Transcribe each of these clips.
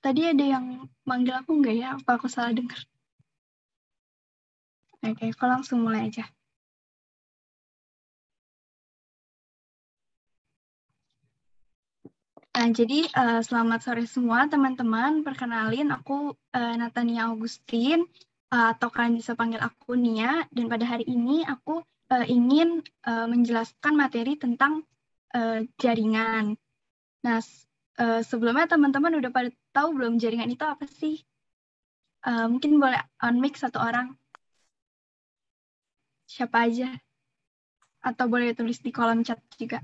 Tadi ada yang manggil aku nggak ya? Apa aku salah dengar? Oke, aku langsung mulai aja. Nah, jadi selamat sore semua teman-teman. Perkenalin, aku Natania Augustin, atau kalian bisa panggil aku Nia. Dan pada hari ini aku ingin menjelaskan materi tentang jaringan. Nah, sebelumnya teman-teman udah pada tahu belum jaringan itu apa sih? Mungkin boleh on mic satu orang. Siapa aja? Atau boleh tulis di kolom chat juga.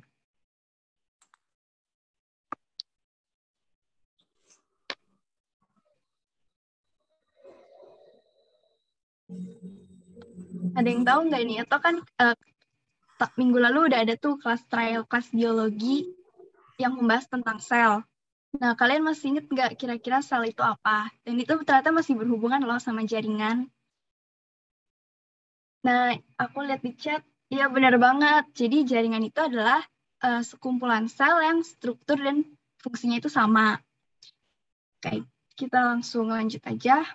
Ada yang tahu nggak ini? Atau kan minggu lalu udah ada tuh kelas trial, kelas biologi yang membahas tentang sel. Nah, kalian masih inget nggak kira-kira sel itu apa? Dan itu ternyata masih berhubungan loh sama jaringan. Nah, aku lihat di chat, iya benar banget. Jadi jaringan itu adalah sekumpulan sel yang struktur dan fungsinya itu sama. Oke, kita langsung lanjut aja.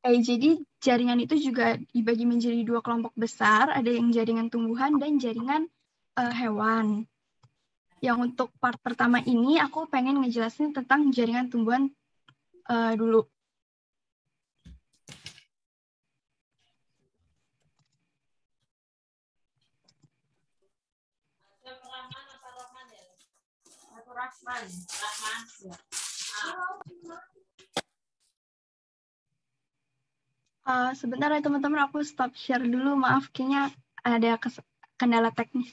Jadi jaringan itu juga dibagi menjadi dua kelompok besar, ada yang jaringan tumbuhan dan jaringan hewan. Yang untuk part pertama ini, aku pengen ngejelasin tentang jaringan tumbuhan dulu. Sebentar ya teman-teman, aku stop share dulu. Maaf, kayaknya ada kendala teknis.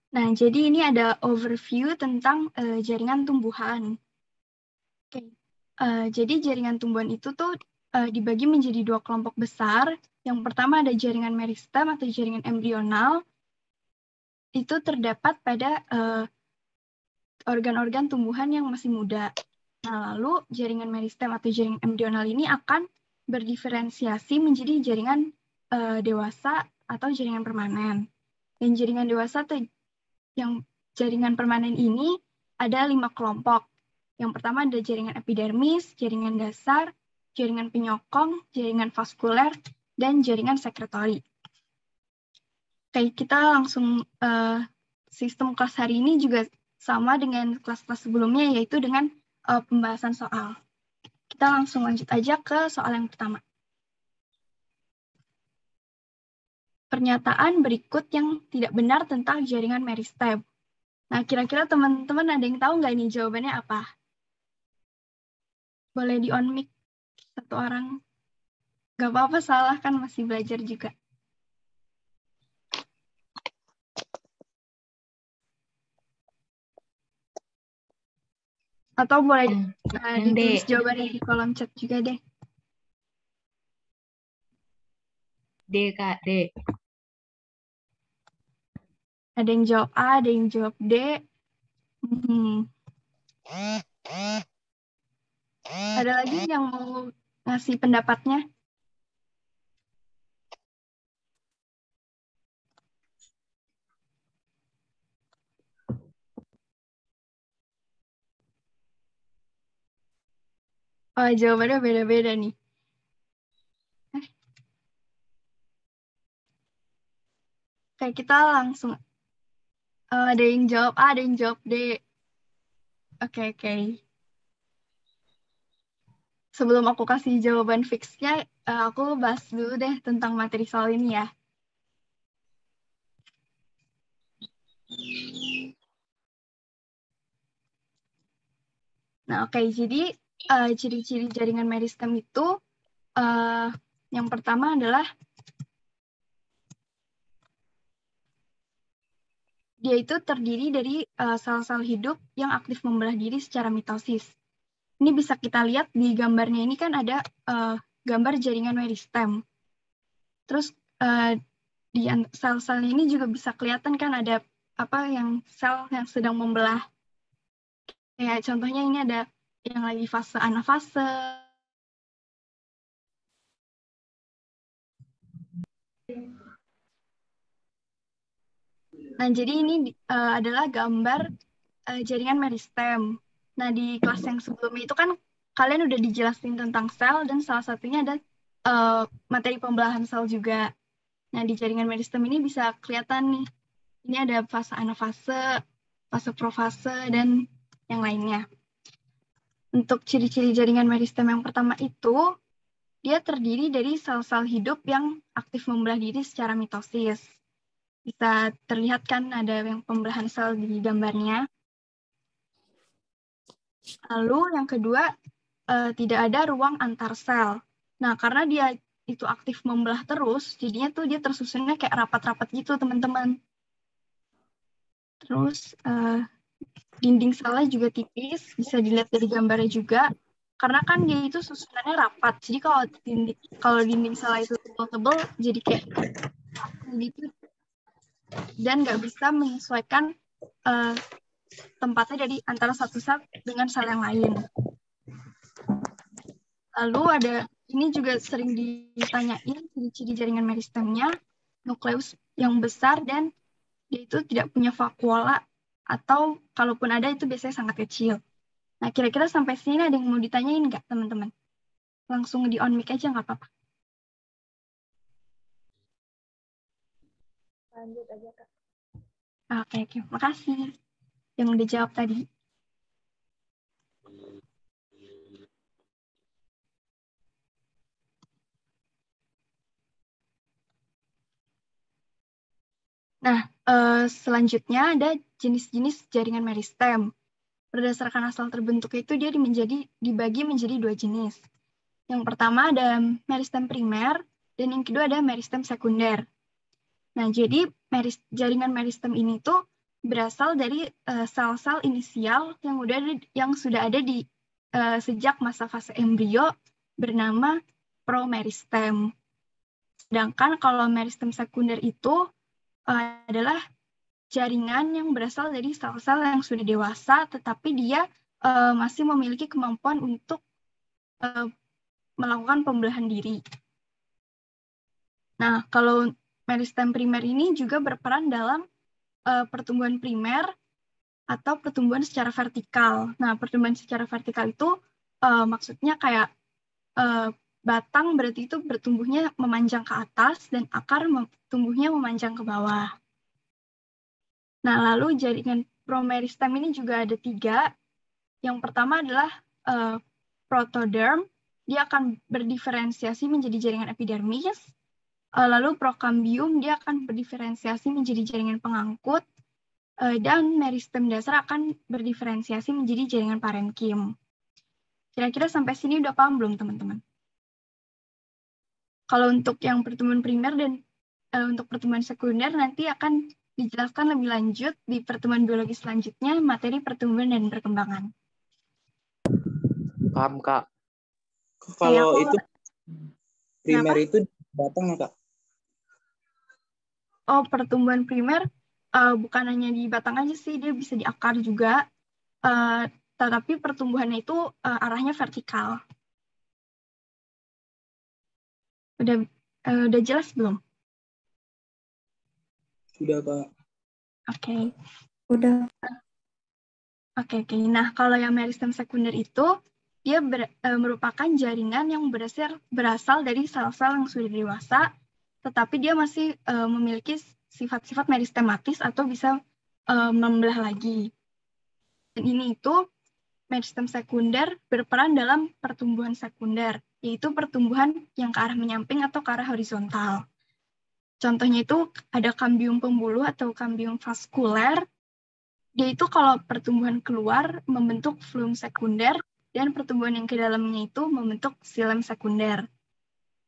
Nah, jadi ini ada overview tentang jaringan tumbuhan. Oke. Jadi jaringan tumbuhan itu tuh dibagi menjadi dua kelompok besar. Yang pertama ada jaringan meristem atau jaringan embrional. Itu terdapat pada organ-organ tumbuhan yang masih muda. Nah, lalu jaringan meristem atau jaringan embrional ini akan berdiferensiasi menjadi jaringan dewasa atau jaringan permanen. Dan jaringan dewasa atau yang jaringan permanen ini ada 5 kelompok. Yang pertama ada jaringan epidermis, jaringan dasar, jaringan penyokong, jaringan vaskuler, dan jaringan sekretori. Oke, kita langsung sistem kelas hari ini juga sama dengan kelas-kelas sebelumnya, yaitu dengan pembahasan soal. Kita langsung lanjut aja ke soal yang pertama. Pernyataan berikut yang tidak benar tentang jaringan meristem. Nah, kira-kira teman-teman ada yang tahu nggak ini jawabannya apa? Boleh di on mic satu orang. Gak apa-apa, salah kan masih belajar juga. Atau boleh ditulis jawabannya di kolom chat juga deh. D, Kak, D. Ada yang jawab A, ada yang jawab D. Ada lagi yang mau ngasih pendapatnya? Oh, jawabannya beda-beda nih. Oke, kita langsung. Ada yang jawab A, ada yang jawab D. Oke. Sebelum aku kasih jawaban fixnya, aku bahas dulu deh tentang materi soal ini ya. Nah, oke. Jadi ciri-ciri jaringan meristem itu yang pertama adalah dia itu terdiri dari sel-sel hidup yang aktif membelah diri secara mitosis. Ini bisa kita lihat di gambarnya ini kan ada gambar jaringan meristem. Terus di sel-sel ini juga bisa kelihatan kan ada yang sel yang sedang membelah. Kayak contohnya ini ada yang lagi fase anafase. Nah, jadi ini adalah gambar jaringan meristem. Nah, di kelas yang sebelumnya itu kan kalian udah dijelasin tentang sel dan salah satunya ada materi pembelahan sel juga. Nah, di jaringan meristem ini bisa kelihatan nih, ini ada fase anafase, fase profase, dan yang lainnya. Untuk ciri-ciri jaringan meristem yang pertama itu, dia terdiri dari sel-sel hidup yang aktif membelah diri secara mitosis. Bisa terlihat kan ada yang pembelahan sel di gambarnya. Lalu yang kedua, tidak ada ruang antar sel. Nah, karena dia itu aktif membelah terus, jadinya tuh dia tersusunnya kayak rapat-rapat gitu, teman-teman. Terus dinding selnya juga tipis, bisa dilihat dari gambarnya juga. Karena kan dia itu susunannya rapat, jadi kalau dinding sel itu tebal-tebal, jadi kayak gitu, dan nggak bisa menyesuaikan tempatnya dari antara satu sel dengan sel yang lain. Lalu ada, ini juga sering ditanyain ciri-ciri jaringan meristemnya, nukleus yang besar dan dia itu tidak punya vakuola, atau kalaupun ada itu biasanya sangat kecil. Nah, kira-kira sampai sini ada yang mau ditanyain nggak, teman-teman? Langsung di on mic aja nggak apa-apa. Lanjut aja, Kak. Oke. Makasih yang udah jawab tadi. Nah, selanjutnya ada jenis-jenis jaringan meristem. Berdasarkan asal terbentuknya itu dia dibagi menjadi dua jenis. Yang pertama ada meristem primer, dan yang kedua ada meristem sekunder. Nah, jadi jaringan meristem ini tuh berasal dari sel-sel inisial yang sudah ada di sejak masa fase embrio bernama promeristem. Sedangkan kalau meristem sekunder itu adalah jaringan yang berasal dari sel-sel yang sudah dewasa, tetapi dia masih memiliki kemampuan untuk melakukan pembelahan diri. Nah, kalau meristem primer ini juga berperan dalam pertumbuhan primer atau pertumbuhan secara vertikal. Nah, pertumbuhan secara vertikal itu maksudnya kayak batang berarti itu bertumbuhnya memanjang ke atas dan akar tumbuhnya memanjang ke bawah. Nah, lalu jaringan promeristem ini juga ada 3. Yang pertama adalah protoderm, dia akan berdiferensiasi menjadi jaringan epidermis. Lalu prokambium, dia akan berdiferensiasi menjadi jaringan pengangkut. Dan meristem dasar akan berdiferensiasi menjadi jaringan parenkim. Kira-kira sampai sini udah paham belum, teman-teman? Kalau untuk yang pertumbuhan primer dan untuk pertumbuhan sekunder nanti akan dijelaskan lebih lanjut di pertemuan biologi selanjutnya, materi pertumbuhan dan perkembangan. Paham, Kak. Kalau itu primer itu batang ya, Kak? Oh, pertumbuhan primer bukan hanya di batang aja sih, dia bisa di akar juga. Tetapi pertumbuhannya itu arahnya vertikal. Udah jelas belum? Sudah, Kak. Oke. Udah. Oke. Nah, kalau yang meristem sekunder itu, dia merupakan jaringan yang berasal dari sel-sel yang sudah dewasa, tetapi dia masih memiliki sifat-sifat meristematis atau bisa membelah lagi. Dan ini itu meristem sekunder berperan dalam pertumbuhan sekunder, yaitu pertumbuhan yang ke arah menyamping atau ke arah horizontal. Contohnya itu ada kambium pembuluh atau kambium vaskuler. Dia itu kalau pertumbuhan keluar membentuk flum sekunder, dan pertumbuhan yang ke dalamnya itu membentuk xilem sekunder.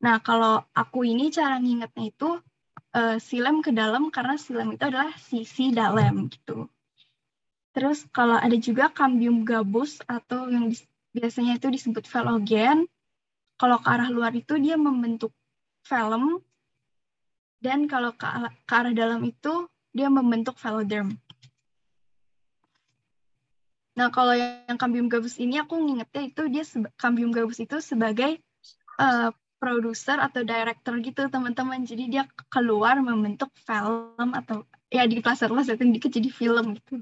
Nah, kalau aku ini cara ngingetnya itu xilem ke dalam karena xilem itu adalah sisi dalam gitu. Terus kalau ada juga kambium gabus atau yang biasanya itu disebut velogen. Kalau ke arah luar itu dia membentuk velum, Dan kalau ke arah dalam itu dia membentuk veloderm. Nah, kalau yang cambium gabus ini aku ngingetnya itu dia cambium gabus itu sebagai produser atau director gitu teman-teman. Jadi dia keluar membentuk film atau ya di plaster-plasterin dikit jadi film gitu.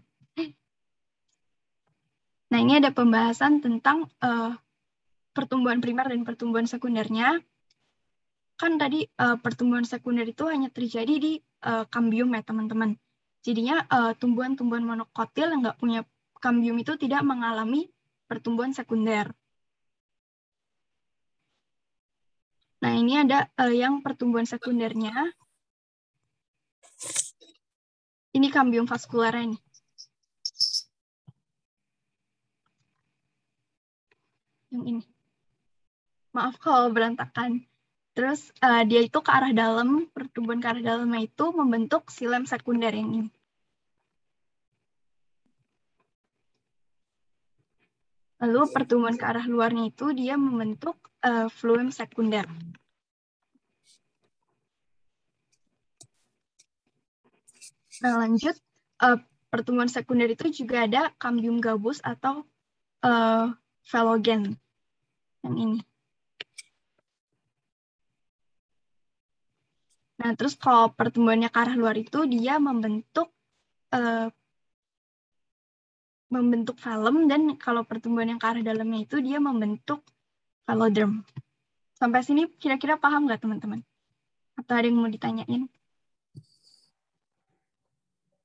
Nah, ini ada pembahasan tentang pertumbuhan primer dan pertumbuhan sekundernya. Kan tadi pertumbuhan sekunder itu hanya terjadi di kambium ya teman-teman. Jadinya tumbuhan-tumbuhan monokotil yang nggak punya kambium itu tidak mengalami pertumbuhan sekunder. Nah, ini ada yang pertumbuhan sekundernya. Ini kambium vaskularnya nih. Yang ini. Maaf kalau berantakan. Terus dia itu ke arah dalam, pertumbuhan ke arah dalamnya itu membentuk silem sekunder yang ini. Lalu pertumbuhan ke arah luarnya itu dia membentuk fluem sekunder. Nah, lanjut, pertumbuhan sekunder itu juga ada cambium gabus atau velogen. Yang ini. Nah, terus kalau pertumbuhannya ke arah luar itu dia membentuk film, dan kalau pertumbuhan yang ke arah dalamnya itu dia membentuk veloderm. Sampai sini kira-kira paham nggak teman-teman? Atau ada yang mau ditanyain?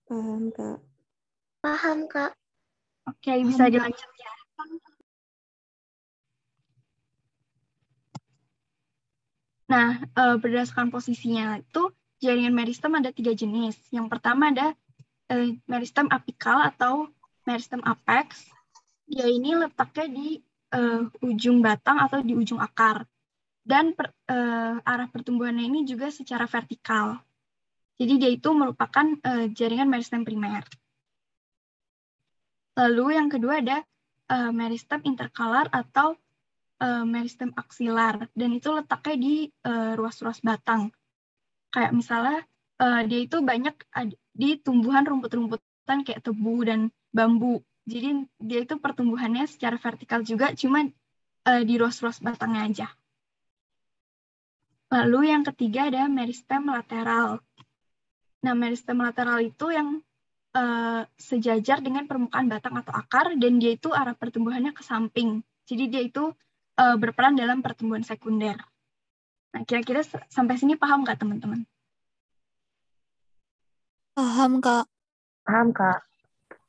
Paham, Kak. Paham, Kak. Oke, bisa dilanjut ya. Nah, berdasarkan posisinya itu jaringan meristem ada 3 jenis. Yang pertama ada meristem apikal atau meristem apex. Dia ini letaknya di ujung batang atau di ujung akar. Dan arah pertumbuhannya ini juga secara vertikal. Jadi dia itu merupakan jaringan meristem primer. Lalu yang kedua ada meristem interkalar atau meristem aksilar. Dan itu letaknya di ruas-ruas batang. Kayak misalnya dia itu banyak di tumbuhan rumput-rumputan kayak tebu dan bambu. Jadi dia itu pertumbuhannya secara vertikal juga, cuma di ruas-ruas batangnya aja. Lalu yang ketiga ada meristem lateral. Nah, meristem lateral itu yang sejajar dengan permukaan batang atau akar, dan dia itu arah pertumbuhannya ke samping. Jadi dia itu berperan dalam pertumbuhan sekunder. Nah, kira-kira sampai sini paham nggak teman-teman? Paham, Kak. Paham, Kak.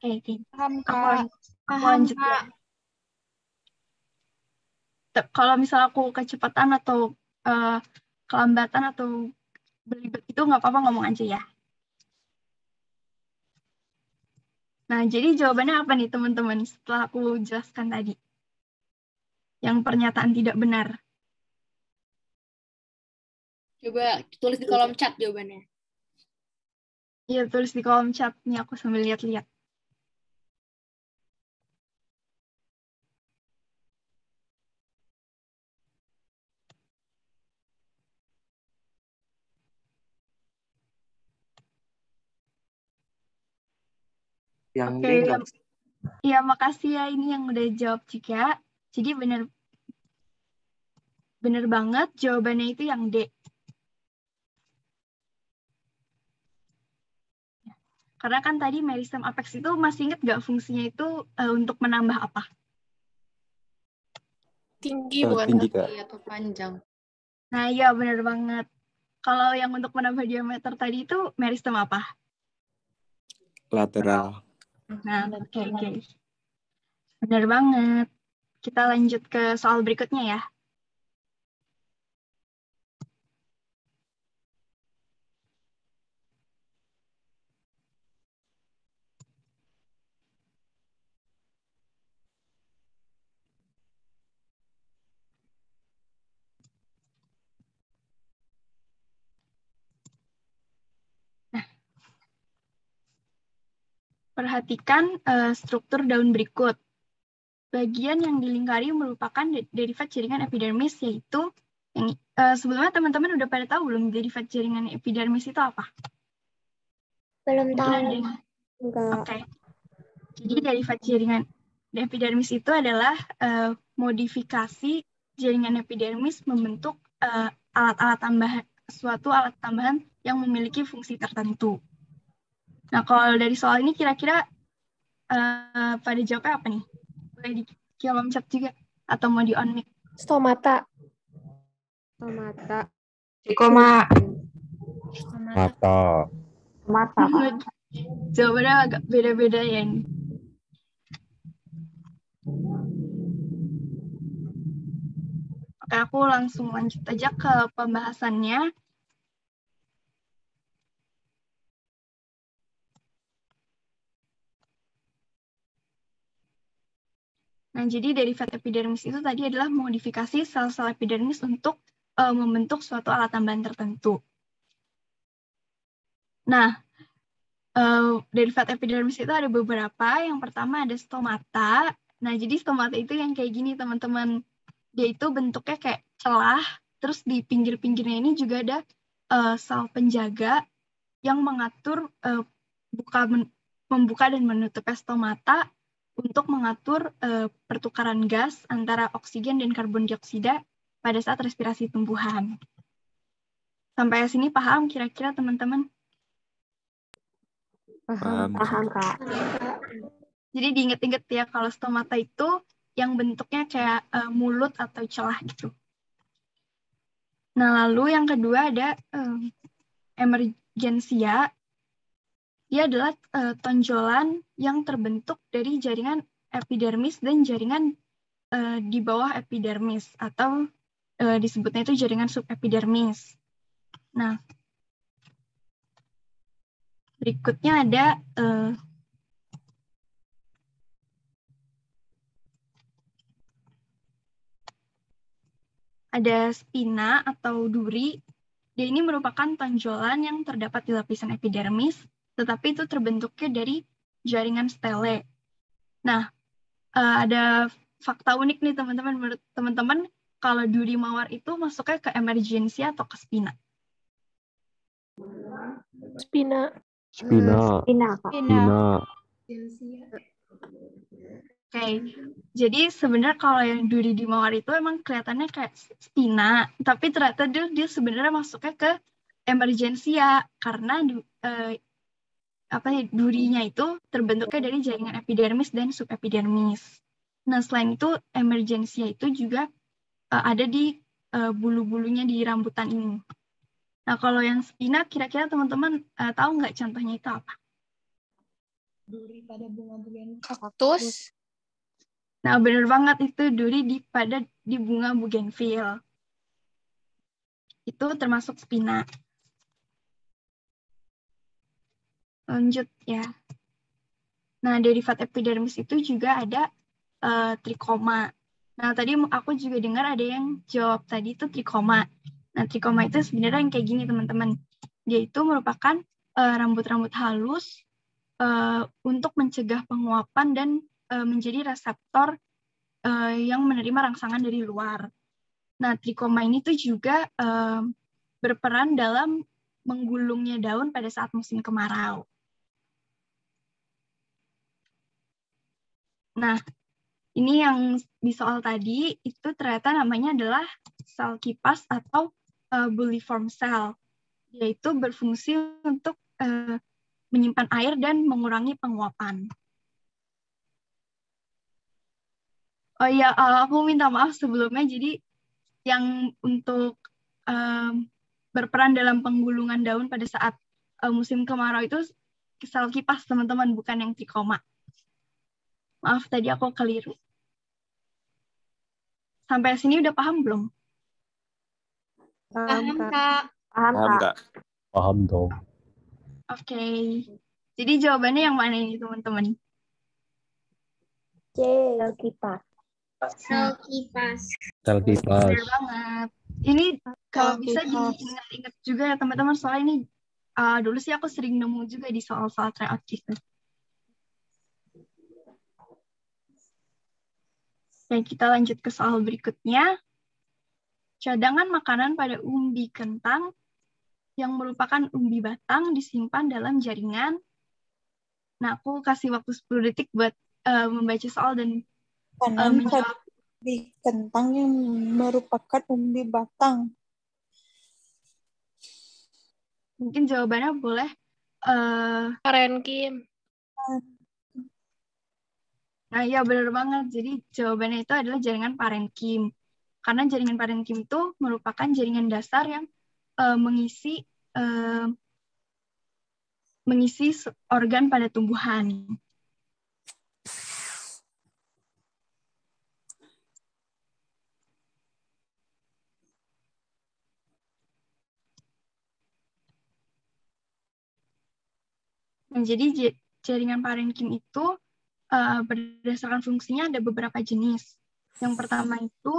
Oke. Paham, Aku Kak. lanjut ya. Kalau misal aku kecepatan atau kelambatan atau belibet itu nggak apa-apa, ngomong aja ya. Nah, jadi jawabannya apa nih teman-teman setelah aku jelaskan tadi? Yang pernyataan tidak benar. Coba tulis di kolom chat jawabannya. Iya, tulis di kolom chat. Nih aku sambil lihat-lihat. Yang Oke, D nggak? ya makasih ya ini yang udah jawab juga. Jadi bener banget jawabannya itu yang D. Karena kan tadi meristem apex itu masih inget nggak fungsinya itu untuk menambah apa? Tinggi bukan tinggi, Kak. tinggi atau panjang. Nah iya bener banget. Kalau yang untuk menambah diameter tadi itu meristem apa? Lateral. Nah oke. Bener banget. Kita lanjut ke soal berikutnya ya. Perhatikan struktur daun berikut. Bagian yang dilingkari merupakan derivat jaringan epidermis, yaitu Sebelumnya teman-teman udah pada tahu belum derivat jaringan epidermis itu apa? Belum Mungkin tahu. ada yang... Enggak. Oke. Jadi derivat jaringan epidermis itu adalah modifikasi jaringan epidermis membentuk alat-alat tambahan, suatu alat tambahan yang memiliki fungsi tertentu. Nah, kalau dari soal ini kira-kira pada jawabnya apa nih? Boleh di kolom chat juga atau mau di on mic? Stomata. Trikoma. Mata. Mata. Jawabannya agak beda-beda ya ini. Oke, aku langsung lanjut aja ke pembahasannya. Nah, jadi derivat epidermis itu tadi adalah modifikasi sel-sel epidermis untuk membentuk suatu alat tambahan tertentu. Nah, derivat epidermis itu ada beberapa. Yang pertama ada stomata. Nah, jadi stomata itu yang kayak gini, teman-teman. Dia itu bentuknya kayak celah, terus di pinggir-pinggirnya ini juga ada sel penjaga yang mengatur membuka dan menutup stomata untuk mengatur pertukaran gas antara oksigen dan karbon dioksida pada saat respirasi tumbuhan. Sampai sini paham kira-kira teman-teman? Paham. Paham, Kak. Jadi diinget-inget ya kalau stomata itu yang bentuknya kayak mulut atau celah gitu. Nah, lalu yang kedua ada emergensia. Dia adalah tonjolan yang terbentuk dari jaringan epidermis dan jaringan di bawah epidermis atau disebutnya itu jaringan subepidermis. Nah, berikutnya ada spina atau duri. Dia ini merupakan tonjolan yang terdapat di lapisan epidermis, tetapi itu terbentuknya dari jaringan stele. Nah, ada fakta unik nih teman-teman. Menurut teman-teman, kalau duri mawar itu masuknya ke emergensia atau ke spina? Spina. Spina, Kak. Oke, jadi sebenarnya kalau yang duri di mawar itu emang kelihatannya kayak spina, tapi ternyata dia sebenarnya masuknya ke emergensia karena durinya itu terbentuknya dari jaringan epidermis dan subepidermis. Nah, selain itu emergensia itu juga ada di bulu-bulunya di rambutan ini. Nah, kalau yang spina kira-kira teman-teman tahu nggak contohnya itu apa? Duri pada bunga bugenvil. Kaktus. Nah, benar banget itu duri di bunga bugenvil. Itu termasuk spina. Lanjut ya. Nah, derivat epidermis itu juga ada trikoma. Nah, tadi aku juga dengar ada yang jawab tadi itu trikoma. Nah, trikoma itu sebenarnya yang kayak gini, teman-teman. Dia itu merupakan rambut-rambut halus untuk mencegah penguapan dan menjadi reseptor yang menerima rangsangan dari luar. Nah, trikoma ini tuh juga berperan dalam menggulungnya daun pada saat musim kemarau. Nah, ini yang di soal tadi itu ternyata namanya adalah sel kipas atau bulliform cell. Yaitu berfungsi untuk menyimpan air dan mengurangi penguapan. Oh iya, aku minta maaf sebelumnya. Jadi yang untuk berperan dalam penggulungan daun pada saat musim kemarau itu sel kipas, teman-teman, bukan yang trikoma. Maaf, tadi aku keliru. Sampai sini udah paham belum? Paham, Kak. Paham, Kak. Paham dong. Oke. Jadi jawabannya yang mana ini, teman-teman? C. Kipas. Sel kipas. Sel kipas. Benar banget. Ini kalau bisa diingat-ingat juga ya, teman-teman. Soalnya ini dulu sih aku sering nemu juga di soal-soal tryout gitu. Oke, kita lanjut ke soal berikutnya. cadangan makanan pada umbi kentang yang merupakan umbi batang disimpan dalam jaringan. Nah, aku kasih waktu 10 detik buat membaca soal dan menjawab. Umbi kentang yang merupakan umbi batang. Mungkin jawabannya boleh Parenkim. Nah, iya benar banget. Jadi jawabannya itu adalah jaringan parenkim. Karena jaringan parenkim itu merupakan jaringan dasar yang mengisi organ pada tumbuhan. Nah, jadi jaringan parenkim itu berdasarkan fungsinya ada beberapa jenis. Yang pertama itu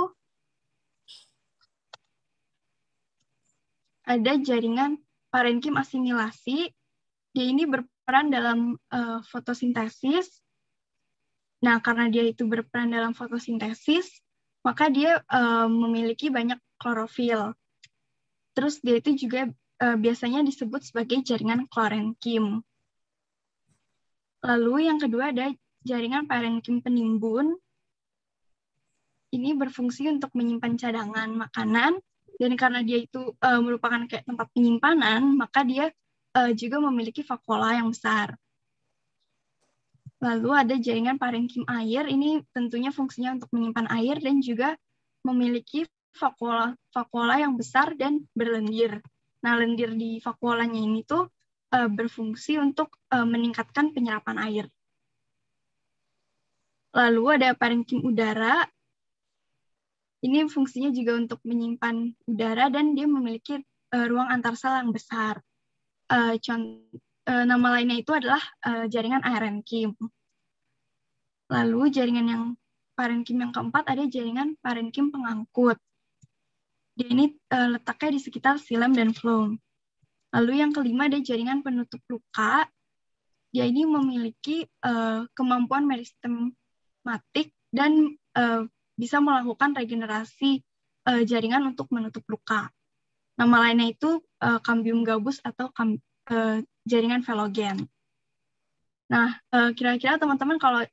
ada jaringan parenkim asimilasi. Dia ini berperan dalam fotosintesis. Nah, karena dia itu berperan dalam fotosintesis, maka dia memiliki banyak klorofil. Terus dia itu juga biasanya disebut sebagai jaringan klorenkim. Lalu yang kedua ada jaringan parenkim penimbun. Ini berfungsi untuk menyimpan cadangan makanan, dan karena dia itu merupakan kayak tempat penyimpanan, maka dia juga memiliki vakuola yang besar. Lalu ada jaringan parenkim air, ini tentunya fungsinya untuk menyimpan air dan juga memiliki vakuola yang besar dan berlendir. Nah, lendir di vakuolanya ini tuh berfungsi untuk meningkatkan penyerapan air. Lalu ada parenkim udara. Ini fungsinya juga untuk menyimpan udara dan dia memiliki ruang antarsel yang besar. Nama lainnya itu adalah jaringan aerenkim. Lalu jaringan yang parenkim yang keempat ada jaringan parenkim pengangkut. Dia ini letaknya di sekitar xilem dan phloem. Lalu yang kelima ada jaringan penutup luka. Dia ini memiliki kemampuan meristematik dan bisa melakukan regenerasi jaringan untuk menutup luka. Nama lainnya itu cambium gabus atau jaringan velogen. Nah, kira-kira teman-teman kalau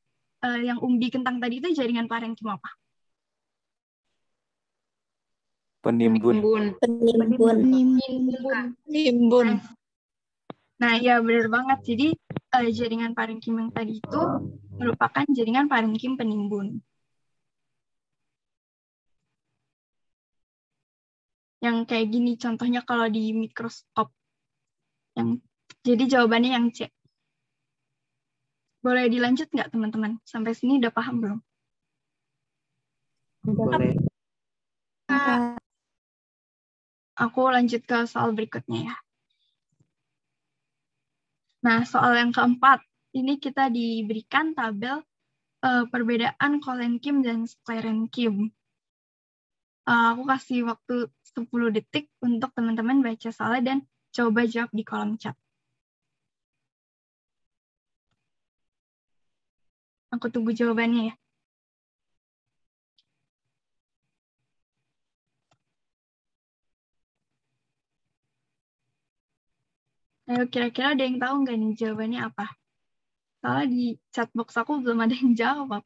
yang umbi kentang tadi itu jaringan parenkim apa? Penimbun. Penimbun. Nah, ya benar banget. Jadi jaringan parenkim yang tadi itu merupakan jaringan parenkim penimbun. Yang kayak gini contohnya kalau di mikroskop. Jadi jawabannya yang C. Boleh dilanjut nggak teman-teman? Sampai sini udah paham belum? Boleh. Aku lanjut ke soal berikutnya ya. Nah, soal yang keempat. Ini kita diberikan tabel perbedaan kolenkim dan sklerenkim. Aku kasih waktu 10 detik untuk teman-teman baca soalnya dan coba jawab di kolom chat. Aku tunggu jawabannya ya. Ayo, kira-kira ada yang tahu nggak nih jawabannya apa? Soalnya di chat box aku belum ada yang jawab.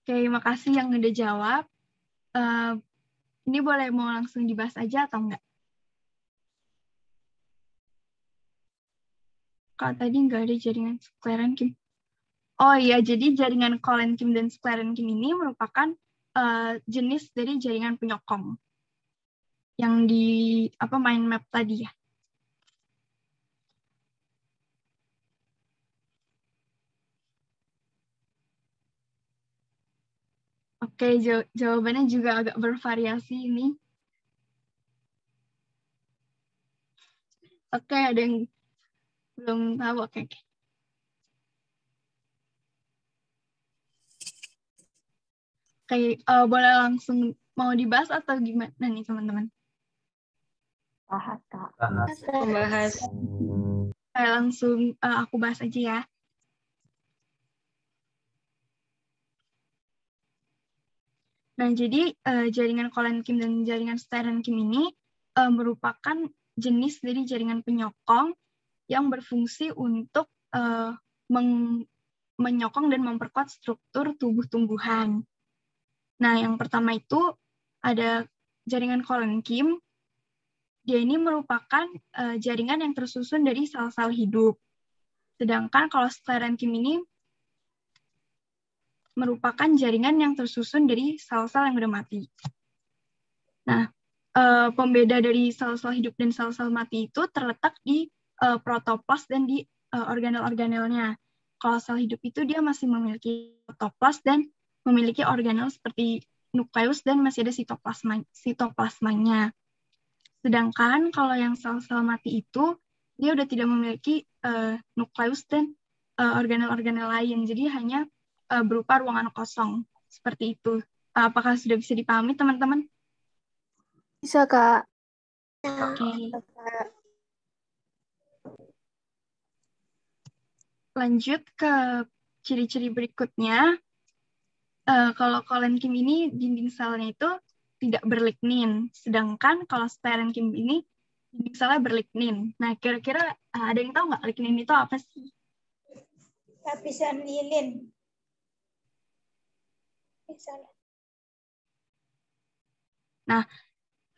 Oke, makasih yang udah jawab. Ini boleh mau langsung dibahas aja atau enggak? Kalau tadi nggak ada jaringan sklerenkim. Oh iya, jadi jaringan kolenkim dan sklerenkim ini merupakan jenis dari jaringan penyokong yang di mind map tadi ya. Oke, jawabannya juga agak bervariasi ini. Oke, ada yang belum tahu. Oke. Oke, boleh langsung mau dibahas atau gimana nih teman-teman? Bahas, Kak. Membahas. Langsung aku bahas aja ya. Nah, jadi jaringan Colen-Kim dan jaringan Sterin-Kim ini merupakan jenis dari jaringan penyokong yang berfungsi untuk menyokong dan memperkuat struktur tubuh tumbuhan. Nah, yang pertama itu ada jaringan Colen-Kim. Dia ini merupakan jaringan yang tersusun dari sel-sel hidup. Sedangkan kalau Sterin-Kim ini merupakan jaringan yang tersusun dari sel-sel yang udah mati. Nah, pembeda dari sel-sel hidup dan sel-sel mati itu terletak di protoplas dan di organel-organelnya. Kalau sel hidup itu dia masih memiliki protoplas dan memiliki organel seperti nukleus dan masih ada sitoplasmanya. Sedangkan kalau yang sel-sel mati itu dia udah tidak memiliki nukleus dan organel-organel lain. Jadi hanya berupa ruangan kosong. Seperti itu. Apakah sudah bisa dipahami, teman-teman? Bisa, Kak. Oke. Lanjut ke ciri-ciri berikutnya. Kalau Colen-Kim ini, dinding selnya itu tidak berlignin. Sedangkan kalau Sterin-Kim ini, dinding selnya berlignin. Nah, kira-kira ada yang tahu nggak lignin itu apa sih? Lapisan lilin. Nah,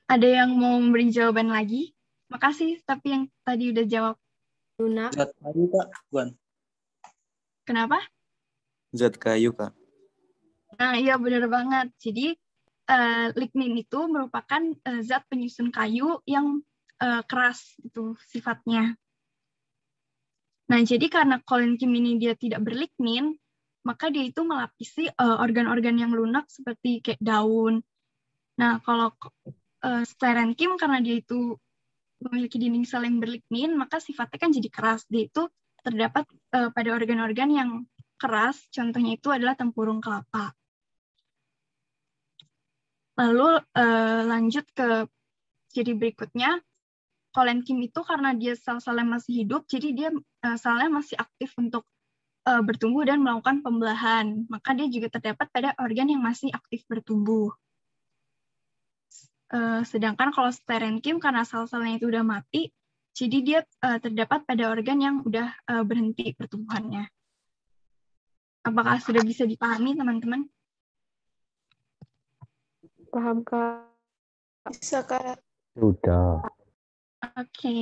ada yang mau memberi jawaban lagi? Makasih, tapi yang tadi udah jawab. Lunak. Zat kayu, Kak. Bukan. Kenapa? Zat kayu, Kak. Nah, iya benar banget. Jadi, lignin itu merupakan zat penyusun kayu yang keras itu sifatnya. Nah, jadi karena Colen-Kim ini dia tidak berlignin, maka dia itu melapisi organ-organ yang lunak seperti kayak daun. Nah, kalau Sterin-Kim karena dia itu memiliki dinding sel yang berlignin, maka sifatnya kan jadi keras. Dia itu terdapat pada organ-organ yang keras, contohnya itu adalah tempurung kelapa. Lalu lanjut ke ciri berikutnya, Colen-Kim itu karena dia sel-selnya masih hidup, jadi dia selnya masih aktif untuk bertumbuh dan melakukan pembelahan. Maka dia juga terdapat pada organ yang masih aktif bertumbuh. Sedangkan kalau Sterin-Kim karena sel-selnya itu udah mati, jadi dia terdapat pada organ yang udah berhenti pertumbuhannya. Apakah sudah bisa dipahami, teman-teman? Paham, Kak. Bisa, Kak. Sudah. Oke.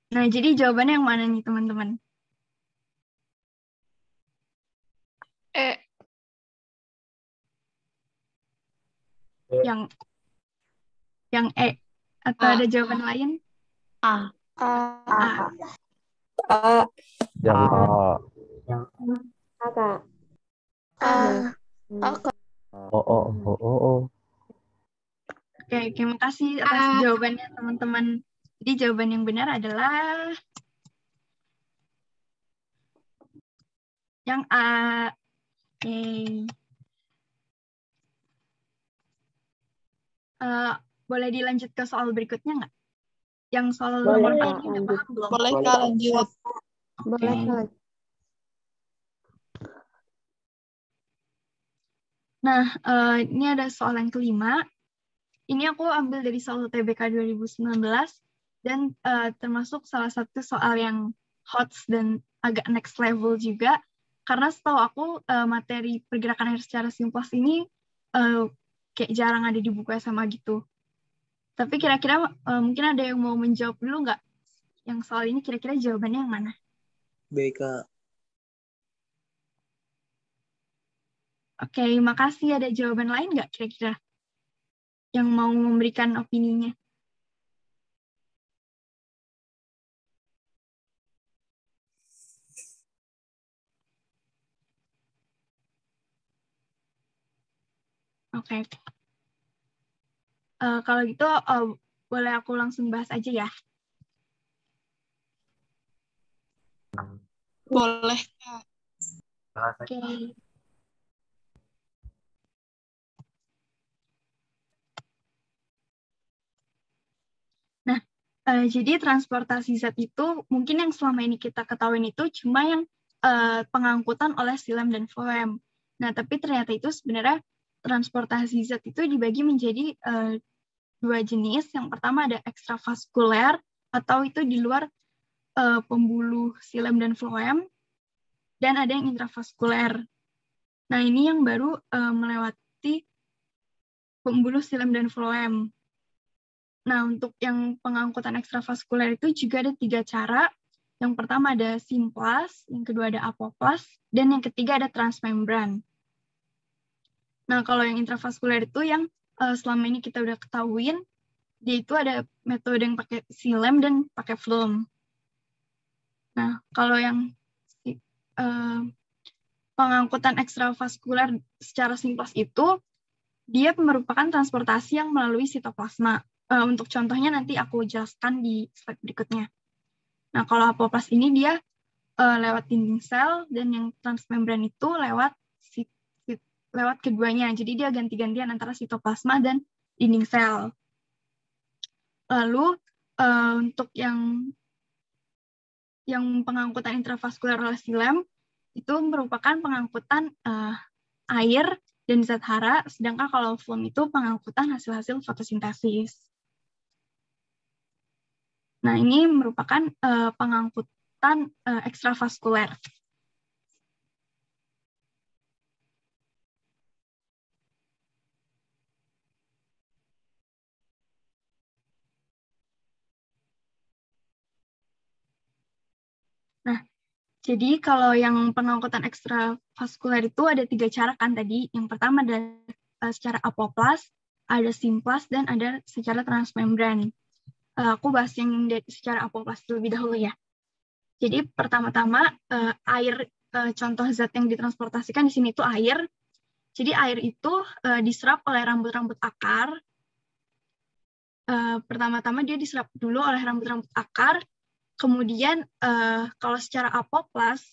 Nah, jadi jawabannya yang mana nih, teman-teman? Yang E. Atau ada jawaban lain? A. Yang A. Kak. Oh. Oke, terima kasih atas jawabannya, teman-teman. Jadi jawaban yang benar adalah yang A. Oke. Boleh dilanjut ke soal berikutnya nggak? Yang soal nomor 4 ini udah paham belum? Boleh, Kak, lanjut. Boleh, Kak. Nah, ini ada soal yang kelima. Ini aku ambil dari soal UTBK 2019 dan termasuk salah satu soal yang hot dan agak next level juga. Karena setahu aku materi pergerakan air secara simples ini kayak jarang ada di buku SMA gitu. Tapi kira-kira mungkin ada yang mau menjawab dulu nggak? Yang soal ini kira-kira jawabannya yang mana? BK. Oke, makasih. Ada jawaban lain nggak kira-kira? Yang mau memberikan opininya? Oke. Kalau gitu, boleh aku langsung bahas aja ya? Boleh, Kak. Oke. Nah, jadi transportasi zat itu mungkin yang selama ini kita ketahui itu cuma yang pengangkutan oleh silem dan floem. Nah, tapi ternyata itu sebenarnya transportasi zat itu dibagi menjadi dua jenis. Yang pertama ada ekstravaskuler, atau itu di luar pembuluh xilem dan floem, dan ada yang intravaskuler. Nah, ini yang baru melewati pembuluh xilem dan floem. Nah, untuk yang pengangkutan ekstravaskuler itu juga ada 3 cara. Yang pertama ada simplas, yang kedua ada apoplas, dan yang ketiga ada transmembran. Nah, kalau yang intravaskuler itu yang selama ini kita udah ketahuin, dia itu ada metode yang pakai xilem dan pakai floem. Nah, kalau yang pengangkutan ekstravaskuler secara simplas itu, dia merupakan transportasi yang melalui sitoplasma. Untuk contohnya nanti aku jelaskan di slide berikutnya. Nah, kalau apoplas ini dia lewat dinding sel, dan yang transmembran itu lewat keduanya. Jadi dia ganti-gantian antara sitoplasma dan dinding sel. Lalu untuk yang pengangkutan intravaskuler oleh xilem itu merupakan pengangkutan air dan zat hara, sedangkan kalau floem itu pengangkutan hasil-hasil fotosintesis. Nah, ini merupakan pengangkutan ekstravaskuler. Nah, jadi kalau yang pengangkutan ekstravaskuler itu ada 3 cara kan tadi. Yang pertama ada secara apoplas, ada simplas, dan ada secara transmembran. Aku bahas yang secara apoplas terlebih dahulu ya. Jadi pertama-tama air, contoh zat yang ditransportasikan di sini itu air. Jadi air itu diserap oleh rambut-rambut akar. Pertama-tama dia diserap dulu oleh rambut-rambut akar. Kemudian kalau secara apoplas,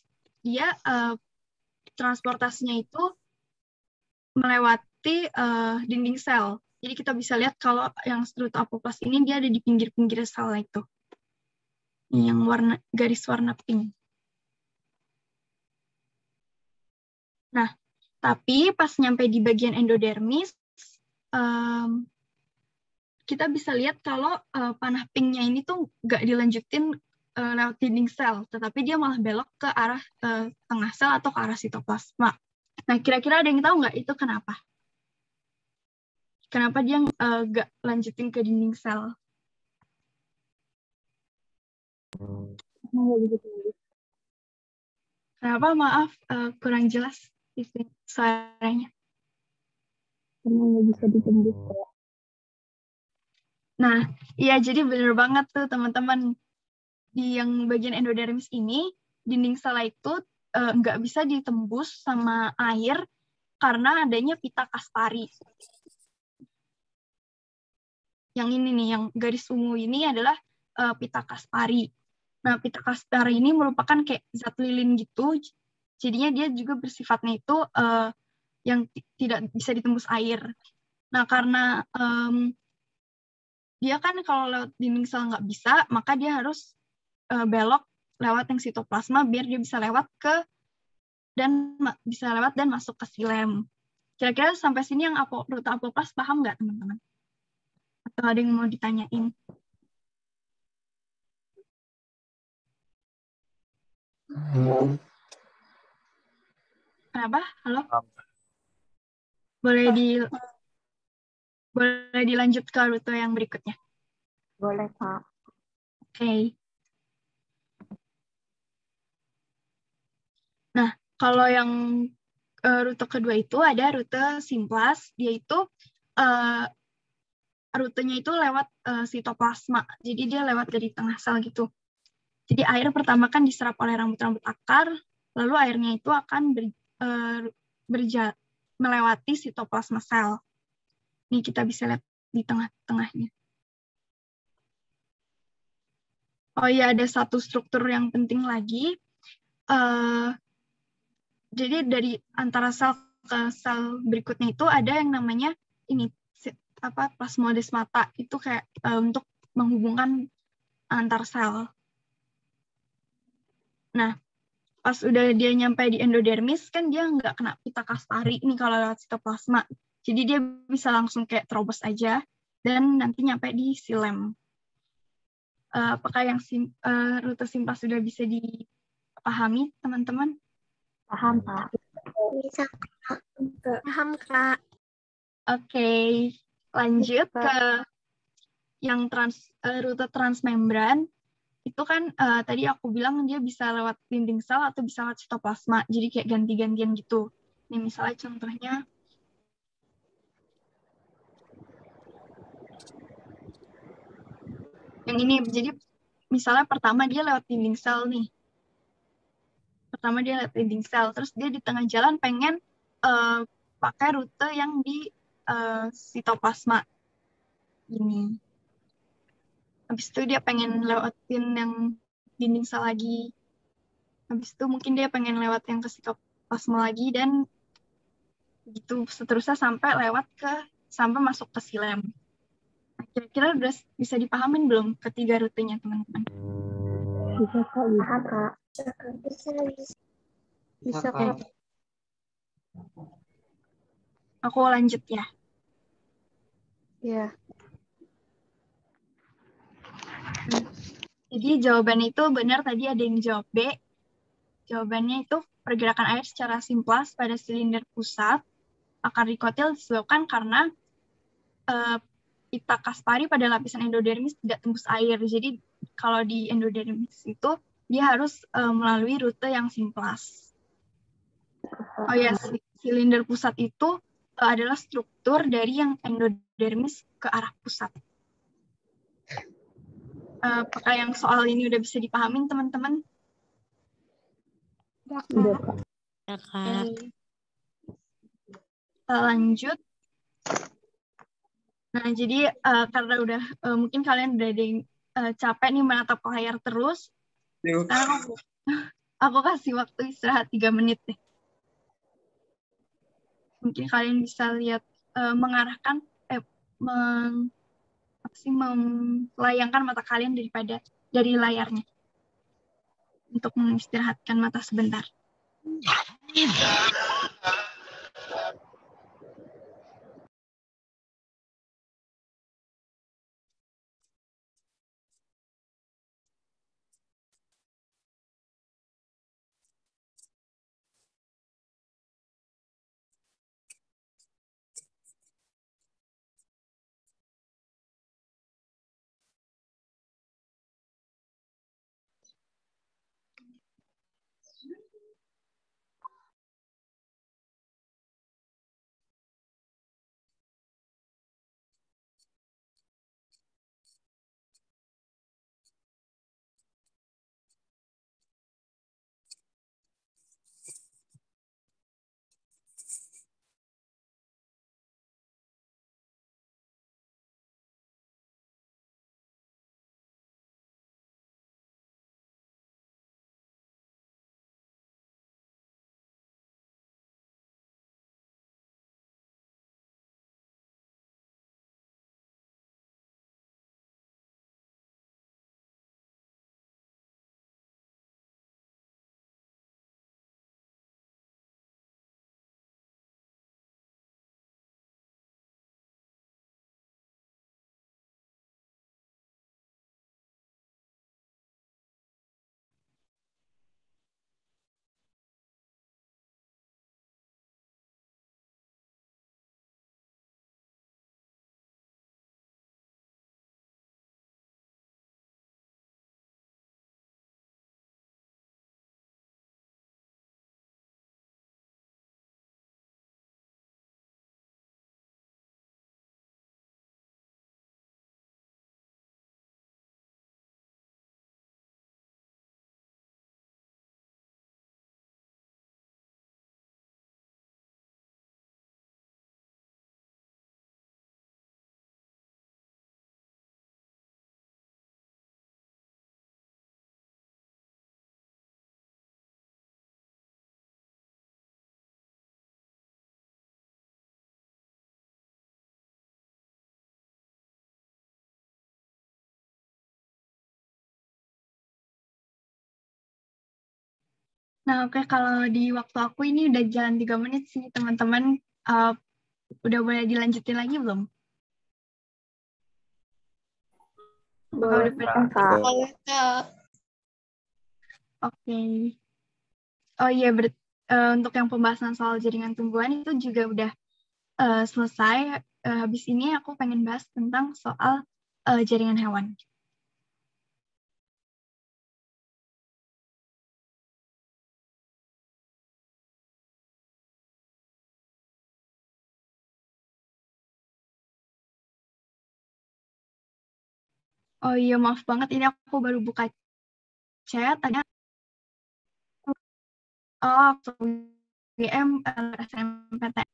dia transportasinya itu melewati dinding sel. Jadi kita bisa lihat kalau yang struktur apoplas ini dia ada di pinggir-pinggir sel itu. Yang garis warna pink. Nah, tapi pas nyampe di bagian endodermis, kita bisa lihat kalau panah pinknya ini tuh nggak dilanjutin lewat dinding sel, tetapi dia malah belok ke arah tengah sel atau ke arah sitoplasma. Nah, kira-kira ada yang tahu nggak itu kenapa? Kenapa dia nggak lanjutin ke dinding sel? Kenapa? Maaf, kurang jelas suaranya. Karena nggak bisa ditembus. Nah, iya jadi benar banget tuh teman-teman. Di yang bagian endodermis ini, dinding sel itu nggak bisa ditembus sama air karena adanya pita Kaspari. Yang ini nih, yang garis ungu ini adalah pita Kaspari. Nah, pita Kaspari ini merupakan kayak zat lilin gitu, jadinya dia juga bersifatnya itu yang tidak bisa ditembus air. Nah, karena dia kan kalau lewat dinding sel nggak bisa, maka dia harus belok lewat yang sitoplasma biar dia bisa lewat dan masuk ke xilem. Kira-kira sampai sini yang rute apoplas paham nggak teman-teman? Atau ada yang mau ditanyain? Kenapa? Halo? Boleh dilanjut ke rute yang berikutnya? Boleh, Kak. Oke. Nah, kalau yang rute kedua itu ada rute simplas, yaitu rutenya itu lewat sitoplasma. Jadi dia lewat dari tengah sel gitu. Jadi air pertama kan diserap oleh rambut-rambut akar, lalu airnya itu akan melewati sitoplasma sel. Ini kita bisa lihat di tengah-tengahnya. Oh iya, ada satu struktur yang penting lagi. Jadi dari antara sel ke sel berikutnya itu ada yang namanya ini plasmodesmata. Itu kayak untuk menghubungkan antar sel. Nah, pas udah dia nyampe di endodermis kan dia nggak kena pita Kaspari nih kalau lewat sitoplasma. Jadi dia bisa langsung kayak terobos aja dan nanti nyampe di silem. Apakah yang rute simplas sudah bisa dipahami teman-teman? Paham, Pak. Bisa. Paham, Kak. Oke, lanjut ke yang rute transmembran. Itu kan tadi aku bilang dia bisa lewat dinding sel atau bisa lewat sitoplasma. Jadi kayak ganti-gantian gitu. Ini misalnya contohnya yang ini. Jadi misalnya pertama dia lewat dinding sel nih. Terus dia di tengah jalan pengen pakai rute yang di sitoplasma ini. Habis itu dia pengen lewatin yang dinding sel lagi. Habis itu mungkin dia pengen lewat yang ke sitoplasma lagi dan gitu seterusnya sampai masuk ke silem. Nah, kira-kira udah bisa dipahamin belum ketiga rutenya teman-teman? Bisa, Kak. Paham, Kak. Bisa. Bisa, Oke. Kak. Aku lanjut ya. Ya. Jadi jawabannya itu benar, tadi ada yang jawab B. Jawabannya itu pergerakan air secara simplas pada silinder pusat akan dikotil disebabkan karena pita Kaspari pada lapisan endodermis tidak tembus air. Jadi kalau di endodermis itu dia harus melalui rute yang simplas. Oh ya, silinder pusat itu adalah struktur dari yang endodermis ke arah pusat. Apakah yang soal ini udah bisa dipahamin teman-teman? Udah, Kak. Ya, Kak. Kita lanjut. Nah, jadi karena udah mungkin kalian udah ada yang capek nih menatap layar terus. Sekarang aku kasih waktu istirahat 3 menit deh. Mungkin kalian bisa lihat mengarahkan melayangkan mata kalian dari layarnya untuk mengistirahatkan mata sebentar. Nah, oke, kalau di waktu aku ini udah jalan 3 menit sih, teman-teman. Udah boleh dilanjutin lagi belum? Apakah Boleh, udah Kak. Boleh, Kak. Oke. Oh iya, untuk yang pembahasan soal jaringan tumbuhan itu juga udah selesai. Habis ini aku pengen bahas tentang soal jaringan hewan. Oh iya, maaf banget, ini aku baru buka chat. Ada UGM SNMPTN.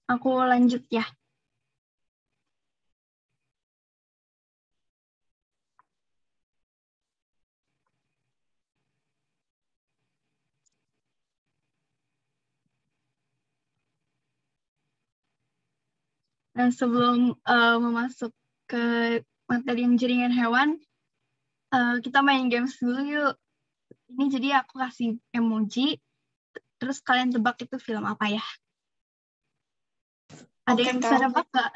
Aku lanjut ya. Nah, sebelum memasuk ke materi yang jaringan hewan, kita main games dulu yuk. Ini jadi aku kasih emoji, terus kalian tebak itu film apa ya? Ada yang bisa nebak nggak?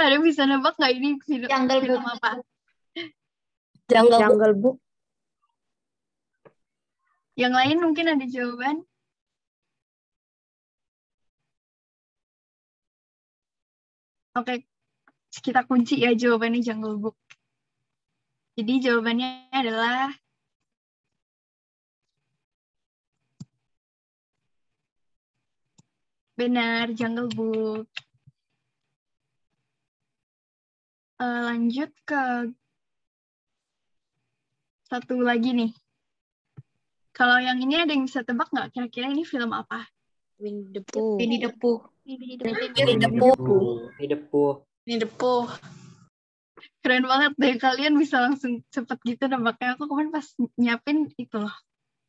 Ada yang bisa nebak nggak ini film apa? Jungle Book. Yang lain mungkin ada jawaban? Oke, kita kunci ya jawabannya Jungle Book. Jadi jawabannya adalah benar, Jungle Book. Lanjut ke satu lagi nih. Kalau yang ini ada yang bisa tebak nggak? Kira-kira ini film apa? Winnie the Pooh. Winnie the Pooh. Winnie the Pooh. Keren banget deh, kalian bisa langsung cepet gitu nebaknya. Aku kemarin pas nyiapin itu loh.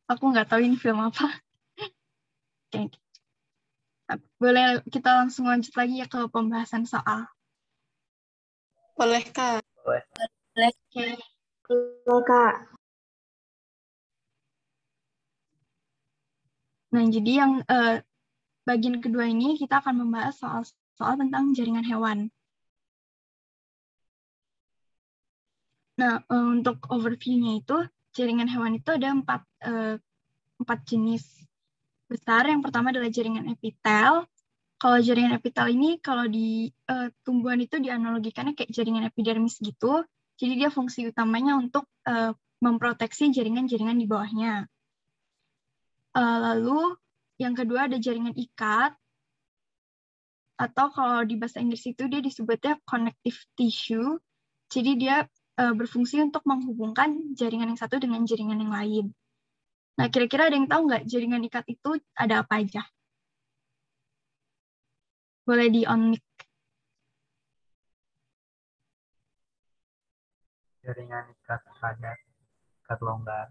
Aku nggak tahu ini film apa. Oke. Boleh kita langsung lanjut lagi ya ke pembahasan soal. Boleh, Kak. Oke. Boleh, Kak. Nah, jadi yang bagian kedua ini kita akan membahas soal tentang jaringan hewan. Nah, untuk overview-nya itu, jaringan hewan itu ada empat jenis besar. Yang pertama adalah jaringan epitel. Kalau jaringan epitel ini, kalau di tumbuhan itu dianalogikannya kayak jaringan epidermis gitu. Jadi dia fungsi utamanya untuk memproteksi jaringan-jaringan di bawahnya. Lalu yang kedua ada jaringan ikat, atau kalau di bahasa Inggris itu dia disebutnya connective tissue. Jadi dia berfungsi untuk menghubungkan jaringan yang satu dengan jaringan yang lain. Nah, kira-kira ada yang tahu nggak jaringan ikat itu ada apa aja? Boleh di on mic. Jaringan ikat padat, ikat longgar.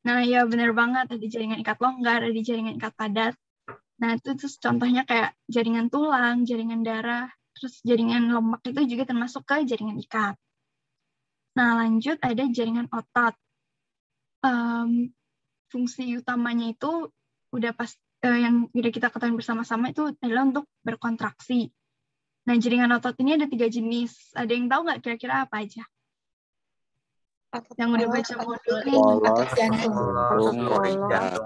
Nah, ya benar banget. Ada jaringan ikat longgar, ada jaringan ikat padat. Nah, itu terus contohnya kayak jaringan tulang, jaringan darah, terus jaringan lemak itu juga termasuk ke jaringan ikat. Nah, lanjut ada jaringan otot. Fungsi utamanya itu udah yang udah kita ketahui bersama-sama itu adalah untuk berkontraksi. Nah, jaringan otot ini ada 3 jenis. Ada yang tahu nggak kira-kira apa aja? Yang udah baca modulnya. Otot jantung.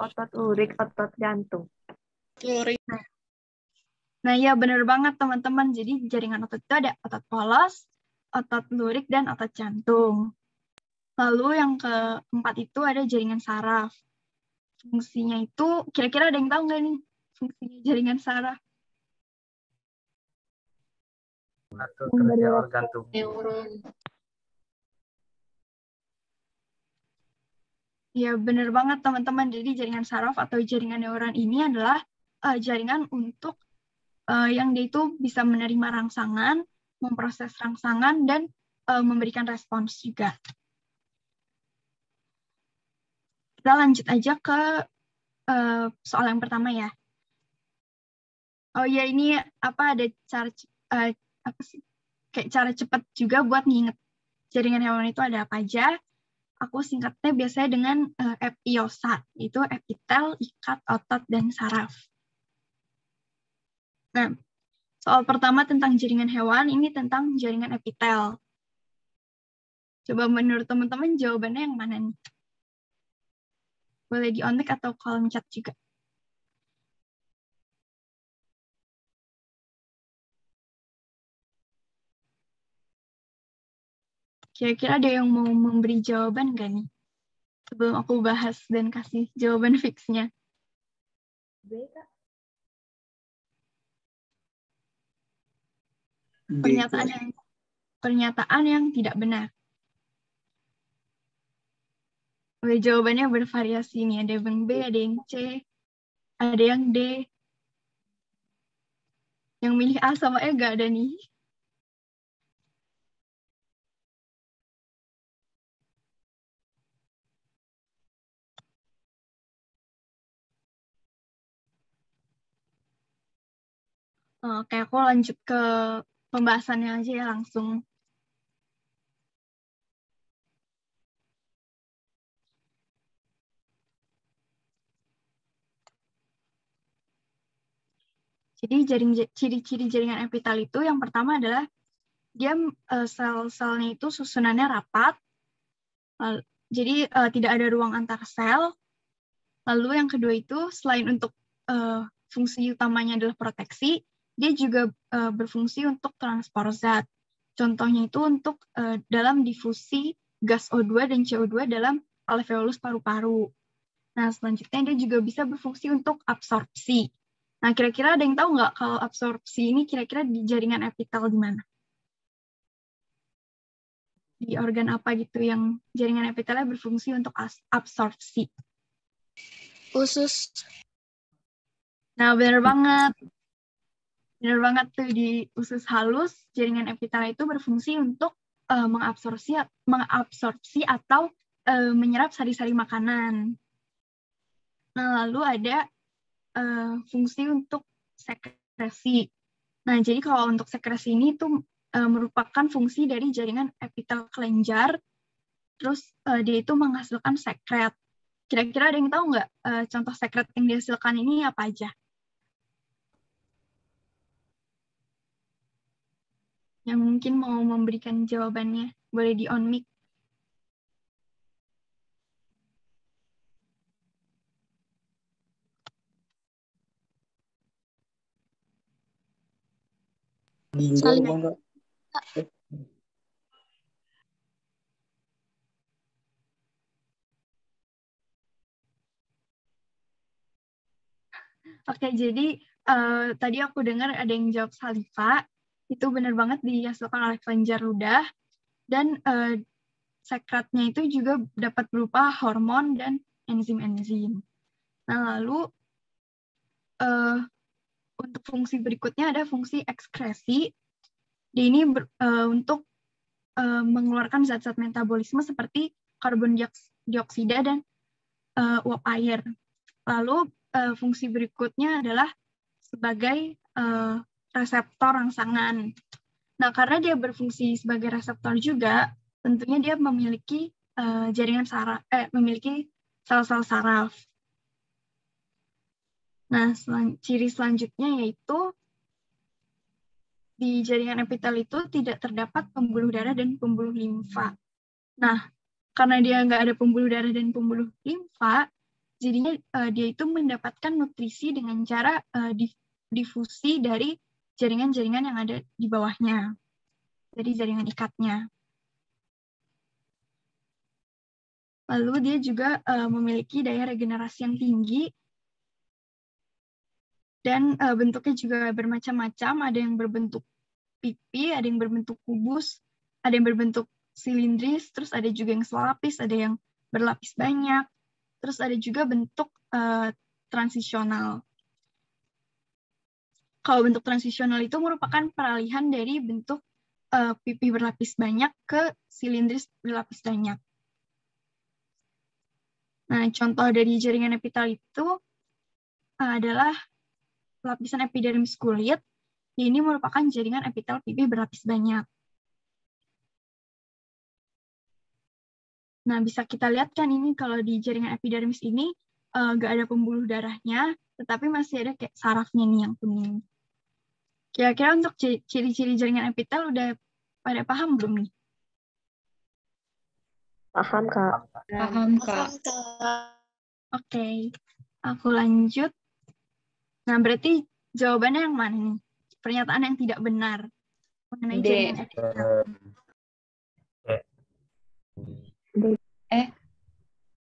Otot lurik, otot jantung. Lurik. Nah, ya benar banget teman-teman. Jadi jaringan otot itu ada otot polos, otot lurik, dan otot jantung. Lalu yang keempat itu ada jaringan saraf. Fungsinya itu, kira-kira ada yang tahu nggak nih fungsinya jaringan saraf? Atur kerja organ tubuh. Neuron. Ya benar banget teman-teman. Jadi jaringan saraf atau jaringan neuron ini adalah jaringan untuk yang dia itu bisa menerima rangsangan, memproses rangsangan, dan memberikan respons juga. Kita lanjut aja ke soal yang pertama ya. Oh ya, ini ada cara apa sih? Kayak cara cepat juga buat nginget jaringan hewan itu ada apa aja. aku singkatnya biasanya dengan epiosa, itu epitel, ikat, otot, dan saraf. Nah, soal pertama tentang jaringan hewan, ini tentang jaringan epitel. Coba menurut teman-teman jawabannya yang mana nih? Boleh di on-mic atau kolom chat juga. Kira-kira ada yang mau memberi jawaban nggak nih? Sebelum aku bahas dan kasih jawaban fixnya. Pernyataan yang tidak benar. Oke, jawabannya bervariasi nih. Ada yang B, ada yang C, ada yang D. Yang milih A sama E nggak ada nih. Oke, aku lanjut ke pembahasannya aja ya langsung. Jadi ciri-ciri jaringan epitel itu yang pertama adalah dia sel-selnya itu susunannya rapat. Jadi tidak ada ruang antar sel. Lalu yang kedua itu selain untuk fungsi utamanya adalah proteksi, dia juga berfungsi untuk transport zat. Contohnya itu untuk dalam difusi gas O2 dan CO2 dalam alveolus paru-paru. Nah, selanjutnya dia juga bisa berfungsi untuk absorpsi. Nah, kira-kira ada yang tahu nggak kalau absorpsi ini kira-kira di jaringan epitel di mana? Di organ apa gitu yang jaringan epitelnya berfungsi untuk absorpsi? Usus. Nah, benar banget. Benar banget tuh di usus halus, jaringan epitel itu berfungsi untuk mengabsorpsi atau menyerap sari-sari makanan. Nah, lalu ada fungsi untuk sekresi. Nah, jadi kalau untuk sekresi ini tuh merupakan fungsi dari jaringan epitel kelenjar, terus dia itu menghasilkan sekret. Kira-kira ada yang tahu nggak contoh sekret yang dihasilkan ini apa aja? Yang mungkin mau memberikan jawabannya, boleh di on mic. Ginjal apa enggak? Oke, jadi tadi aku dengar ada yang jawab saliva. Itu benar banget dihasilkan oleh kelenjar ludah. Dan sekretnya itu juga dapat berupa hormon dan enzim-enzim. Nah, lalu untuk fungsi berikutnya ada fungsi ekskresi. Ini untuk mengeluarkan zat-zat metabolisme seperti karbon dioksida dan uap air. Lalu fungsi berikutnya adalah sebagai reseptor rangsangan. Nah, karena dia berfungsi sebagai reseptor juga, tentunya dia memiliki jaringan saraf, memiliki sel-sel saraf. Nah, ciri selanjutnya yaitu di jaringan epitel itu tidak terdapat pembuluh darah dan pembuluh limfa. Nah, karena dia nggak ada pembuluh darah dan pembuluh limfa, jadinya dia itu mendapatkan nutrisi dengan cara difusi dari jaringan-jaringan yang ada di bawahnya, dari jaringan ikatnya. Lalu dia juga memiliki daya regenerasi yang tinggi, dan bentuknya juga bermacam-macam, ada yang berbentuk pipi, ada yang berbentuk kubus, ada yang berbentuk silindris, terus ada juga yang selapis, ada yang berlapis banyak, terus ada juga bentuk transisional. Kalau bentuk transisional itu merupakan peralihan dari bentuk pipi berlapis banyak ke silindris berlapis banyak. Nah, contoh dari jaringan epitel itu adalah lapisan epidermis kulit. Ini merupakan jaringan epitel pipi berlapis banyak. Nah, bisa kita lihat kan ini kalau di jaringan epidermis ini nggak ada pembuluh darahnya, tetapi masih ada kayak sarafnya nih yang kuning. Kira-kira untuk ciri-ciri jaringan epitel udah pada paham belum nih? Paham, Kak. Paham, Kak. Oke, aku lanjut. Nah, berarti jawabannya yang mana nih? Pernyataan yang tidak benar mengenai D. jaringan epitel.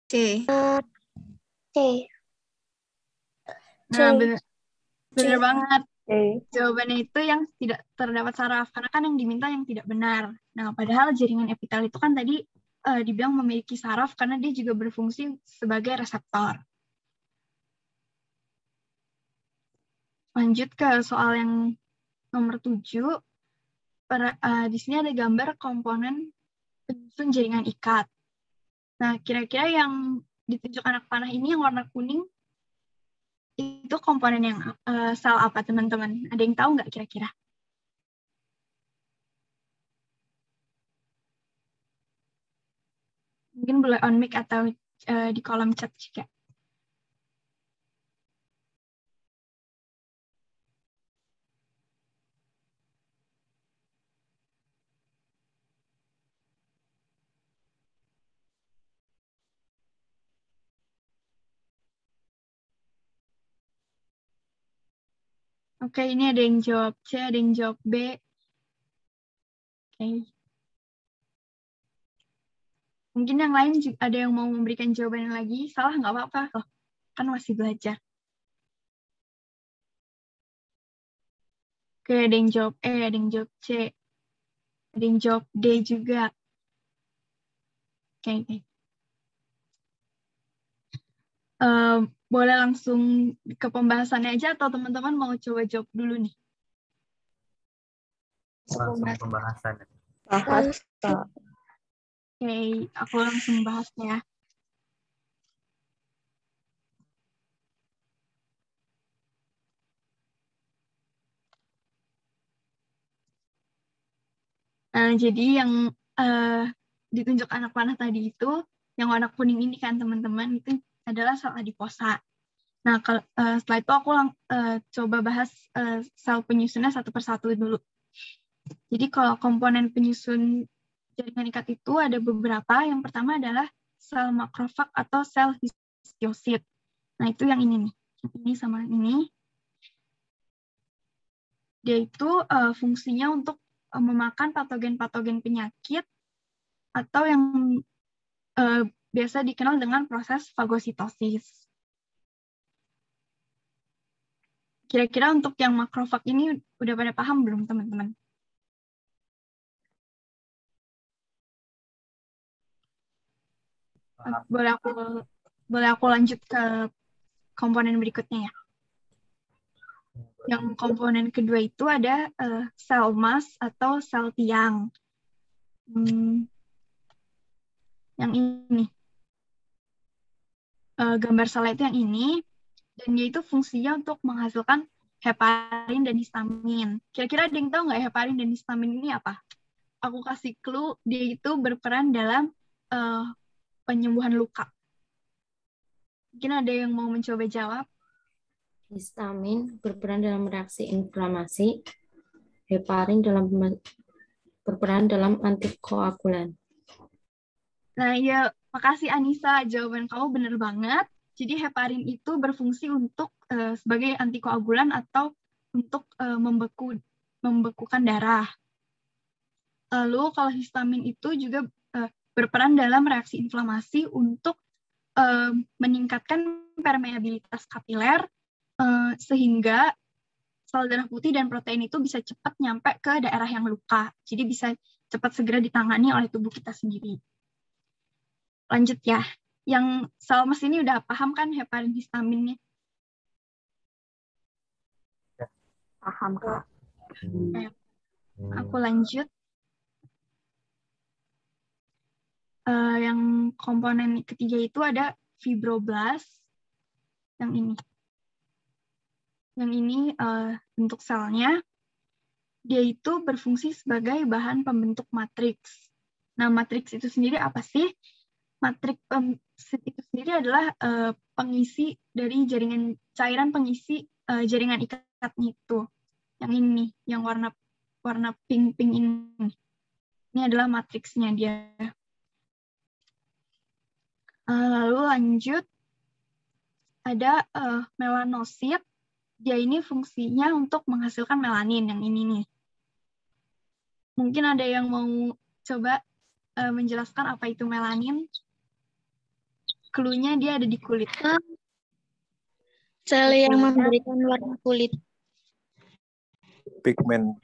C. C. Nah, bener banget. Jawabannya itu yang tidak terdapat saraf, karena kan yang diminta yang tidak benar. Nah, padahal jaringan epitel itu kan tadi dibilang memiliki saraf karena dia juga berfungsi sebagai reseptor. Lanjut ke soal yang nomor 7. Di sini ada gambar komponen penyusun jaringan ikat. Nah, kira-kira yang ditunjuk anak panah ini yang warna kuning, itu komponen yang sel apa, teman-teman? Ada yang tahu nggak kira-kira? Mungkin boleh on mic atau di kolom chat juga. Oke, ini ada yang jawab C, ada yang jawab B. Oke. Mungkin yang lain juga ada yang mau memberikan jawaban lagi. Salah nggak apa-apa, loh. Kan masih belajar. Oke, ada yang jawab E, ada yang jawab C. Ada yang jawab D juga. Oke. Boleh langsung ke pembahasannya aja atau teman-teman mau coba jawab dulu nih? Langsung pembahasan. Bahas, Kak. Oke, aku langsung bahas ya. Jadi yang ditunjuk anak panah tadi itu, yang warna kuning ini kan teman-teman, itu adalah sel adiposa. Nah, setelah itu aku coba bahas sel penyusunnya satu persatu dulu. Jadi kalau komponen penyusun jaringan ikat itu ada beberapa. Yang pertama adalah sel makrofag atau sel histiosit. Nah, itu yang ini nih. Ini sama ini. Dia itu fungsinya untuk memakan patogen-patogen penyakit atau yang biasa dikenal dengan proses fagositosis. Kira-kira untuk yang makrofag ini udah pada paham belum, teman-teman? Boleh aku lanjut ke komponen berikutnya ya. Yang komponen kedua itu ada sel mas atau sel tiang. Yang ini. Gambar selnya itu yang ini. Dan dia itu fungsinya untuk menghasilkan heparin dan histamin. Kira-kira ada yang tahu nggak heparin dan histamin ini apa? Aku kasih clue, dia itu berperan dalam penyembuhan luka. Mungkin ada yang mau mencoba jawab? Histamin berperan dalam reaksi inflamasi. Heparin berperan dalam antikoagulan. Nah, ya, makasih Anissa. Jawaban kamu benar banget. Jadi heparin itu berfungsi untuk sebagai antikoagulan atau untuk membekukan darah. Lalu kalau histamin itu juga berperan dalam reaksi inflamasi untuk meningkatkan permeabilitas kapiler sehingga sel darah putih dan protein itu bisa cepat nyampe ke daerah yang luka. Jadi bisa cepat segera ditangani oleh tubuh kita sendiri. Lanjut ya. Yang sel mas ini udah paham kan heparin histaminnya? Paham, Kak. Aku lanjut. Yang komponen ketiga itu ada fibroblast. Yang ini. Yang ini bentuk selnya. Dia itu berfungsi sebagai bahan pembentuk matriks. Nah, matriks itu sendiri apa sih? Matriks itu sendiri adalah pengisi dari jaringan cairan pengisi jaringan ikatnya itu. Yang ini nih, yang warna pink ini. Ini adalah matriksnya dia. Lalu lanjut, ada melanosit. Dia ini fungsinya untuk menghasilkan melanin, yang ini nih. Mungkin ada yang mau coba menjelaskan apa itu melanin? Cluenya dia ada di kulit. Sel yang memberikan warna kulit. Pigmen.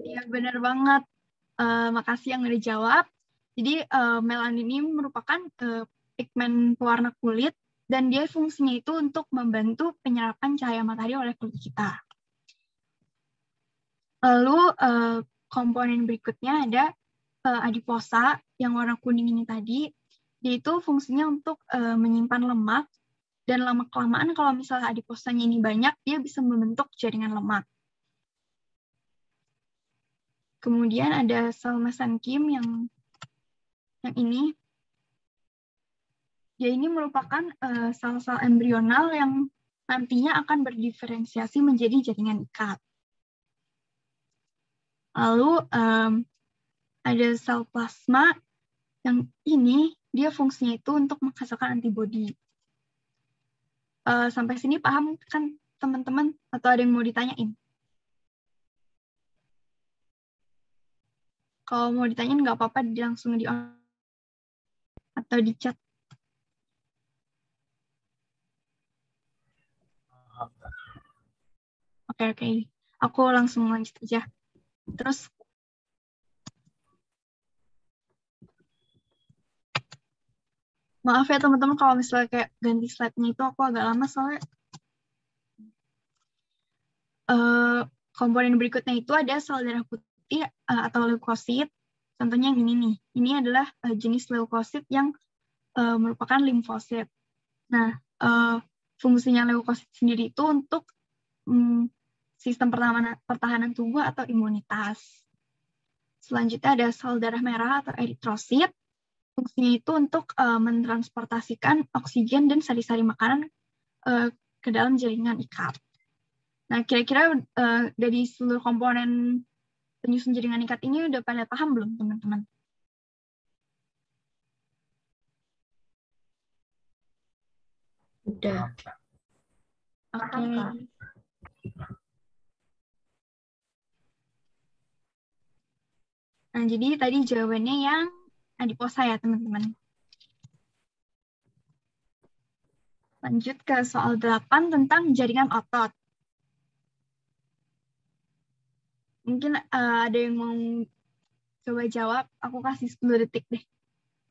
Iya, benar banget. Makasih yang udah jawab. Jadi, melanin ini merupakan pigmen pewarna kulit, dan dia fungsinya itu untuk membantu penyerapan cahaya matahari oleh kulit kita. Lalu, komponen berikutnya ada adiposa, yang warna kuning ini tadi. Dia itu fungsinya untuk menyimpan lemak, dan lama-kelamaan kalau misalnya adiposanya ini banyak, dia bisa membentuk jaringan lemak. Kemudian ada sel mesenkim yang ini. Dia ini merupakan sel-sel embrional yang nantinya akan berdiferensiasi menjadi jaringan ikat. Lalu ada sel plasma yang ini, dia fungsinya itu untuk menghasilkan antibodi. Sampai sini paham kan teman-teman? Atau ada yang mau ditanyain? Kalau mau ditanyain nggak apa-apa, langsung di on atau di chat. Oke. Aku langsung lanjut aja. Terus, maaf ya teman-teman kalau misalnya kayak ganti slide-nya itu aku agak lama soalnya. Komponen berikutnya itu ada sel darah putih atau leukosit. Contohnya yang ini nih. Ini adalah jenis leukosit yang merupakan limfosit. Nah, fungsinya leukosit sendiri itu untuk sistem pertahanan tubuh atau imunitas. Selanjutnya ada sel darah merah atau eritrosit. Fungsinya itu untuk mentransportasikan oksigen dan sari-sari makanan ke dalam jaringan ikat. Nah, kira-kira dari seluruh komponen penyusun jaringan ikat ini udah pada paham belum, teman-teman? Udah. Oke. Nah, jadi tadi jawabannya yang adiposa ya, teman-teman. Lanjut ke soal 8 tentang jaringan otot. Mungkin ada yang mau coba jawab, aku kasih 10 detik deh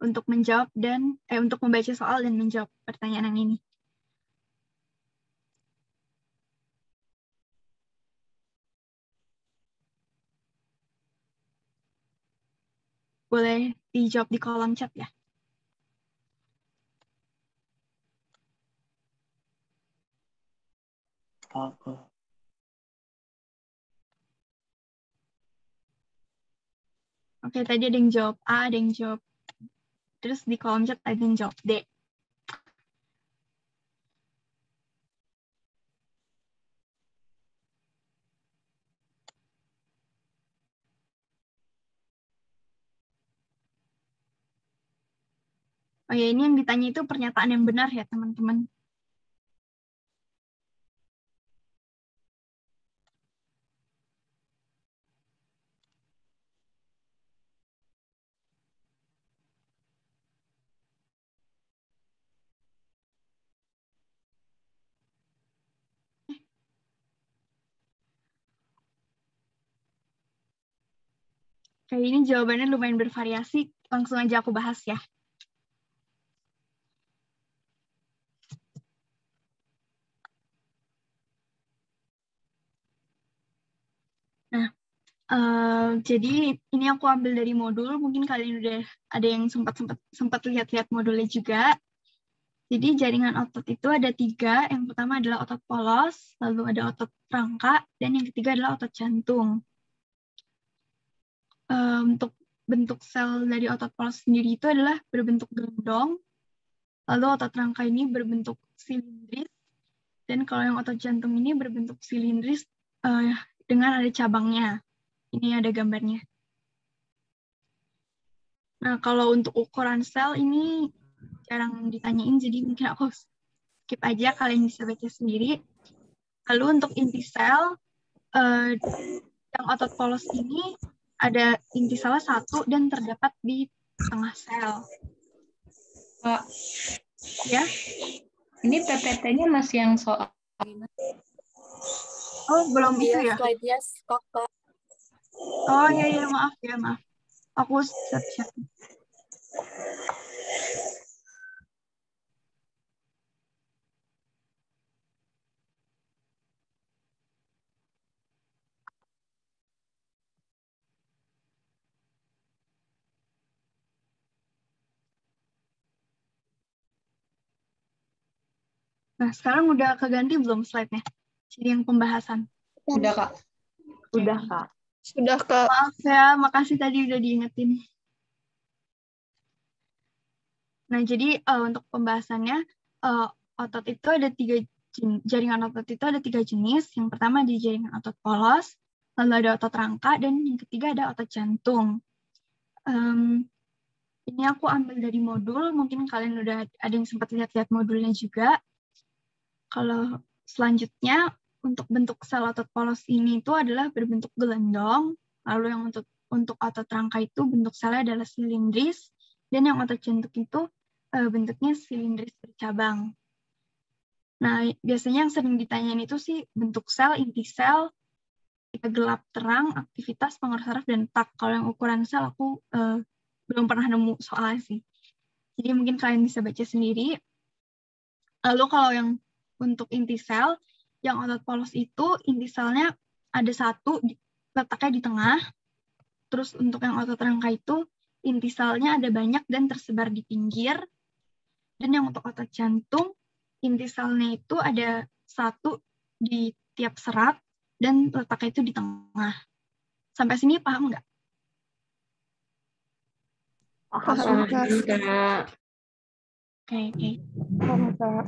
untuk menjawab dan untuk membaca soal dan menjawab pertanyaan yang ini. Boleh dijawab di kolom chat ya. Oke, tadi ada yang jawab A, ada yang jawab. Terus di kolom chat ada yang jawab D. Oh ya, ini yang ditanya itu pernyataan yang benar ya, teman-teman. Kayak ini jawabannya lumayan bervariasi, langsung aja aku bahas ya. Nah, jadi ini aku ambil dari modul, mungkin kalian udah ada yang sempat lihat-lihat modulnya juga. Jadi jaringan otot itu ada 3, yang pertama adalah otot polos, lalu ada otot rangka, dan yang ketiga adalah otot jantung. Untuk bentuk sel dari otot polos sendiri itu adalah berbentuk gelendong, lalu otot rangka ini berbentuk silindris, dan kalau yang otot jantung ini berbentuk silindris dengan ada cabangnya. Ini ada gambarnya. Nah, kalau untuk ukuran sel ini jarang ditanyain, jadi mungkin aku skip aja, kalian bisa baca sendiri. Lalu untuk inti sel, yang otot polos ini ada inti selnya 1 dan terdapat di tengah sel. Kak, Ya? ini PPT-nya masih yang soal Oh, belum itu ya? Slide-nya kakak. Oh, iya, maaf ya, maaf. Aku siap-siap. Nah, sekarang udah keganti belum slide-nya? Jadi yang pembahasan. udah Kak. Udah, Kak. Sudah, Kak. Maaf ya, makasih tadi udah diingetin. Nah, jadi untuk pembahasannya, otot itu ada jaringan otot itu ada 3 jenis. Yang pertama di jaringan otot polos, lalu ada otot rangka, dan yang ketiga ada otot jantung. Ini aku ambil dari modul, mungkin kalian udah ada yang sempat lihat-lihat modulnya juga. Kalau selanjutnya, untuk bentuk sel otot polos ini itu adalah berbentuk gelendong, lalu yang untuk otot rangka itu bentuk selnya adalah silindris, dan yang otot jantung itu bentuknya silindris bercabang. Nah, biasanya yang sering ditanyain itu sih bentuk sel, inti sel, kita gelap terang, aktivitas, pengaruh saraf, dan tak. Kalau yang ukuran sel aku belum pernah nemu soalnya sih. Jadi mungkin kalian bisa baca sendiri. Lalu kalau yang untuk inti sel, yang otot polos itu inti selnya ada 1, letaknya di tengah. Terus untuk yang otot rangka itu inti selnya ada banyak dan tersebar di pinggir. Dan yang untuk otot jantung, inti selnya itu ada 1 di tiap serat dan letaknya itu di tengah. Sampai sini paham nggak? Paham, Kak. Oke. Paham, Kak.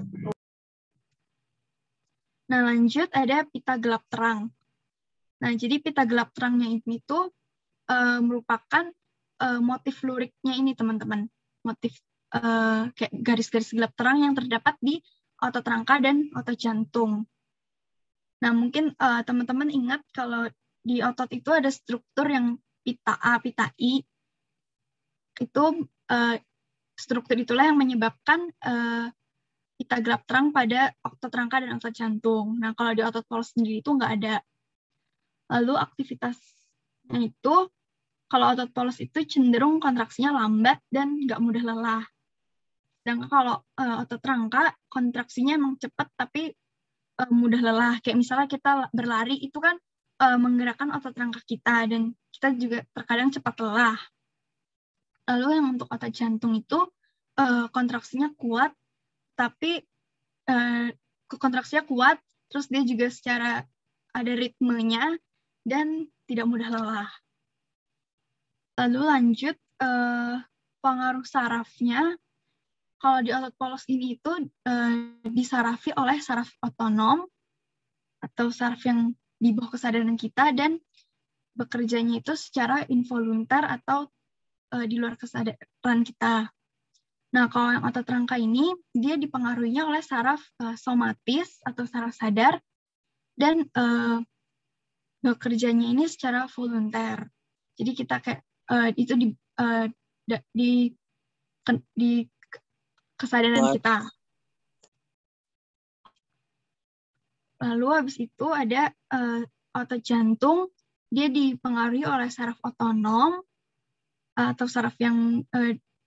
Nah, lanjut ada pita gelap terang. Nah, jadi pita gelap terangnya ini tuh merupakan motif luriknya ini, teman-teman. Motif kayak garis-garis gelap terang yang terdapat di otot rangka dan otot jantung. Nah, mungkin teman-teman ingat kalau di otot itu ada struktur yang pita A, pita I. Itu struktur itulah yang menyebabkan pita gelap terang pada otot rangka dan otot jantung. Nah, kalau di otot polos sendiri itu nggak ada. Lalu aktivitasnya itu, kalau otot polos itu cenderung kontraksinya lambat dan nggak mudah lelah. Sedangkan kalau otot rangka, kontraksinya emang cepat tapi mudah lelah. Kayak misalnya kita berlari itu kan menggerakkan otot rangka kita dan kita juga terkadang cepat lelah. Lalu yang untuk otot jantung itu kontraksinya kuat, tapi kontraksinya kuat, terus dia juga secara ada ritmenya dan tidak mudah lelah. Lalu lanjut pengaruh sarafnya. Kalau di otot polos ini itu disarafi oleh saraf otonom atau saraf yang di bawah kesadaran kita dan bekerjanya itu secara involuntar atau di luar kesadaran kita. Nah, kalau yang otot rangka ini, dia dipengaruhinya oleh saraf somatis atau saraf sadar dan bekerjanya ini secara volunter. Jadi kita kayak itu di kesadaran kita. Lalu habis itu ada otot jantung, dia dipengaruhi oleh saraf otonom atau saraf yang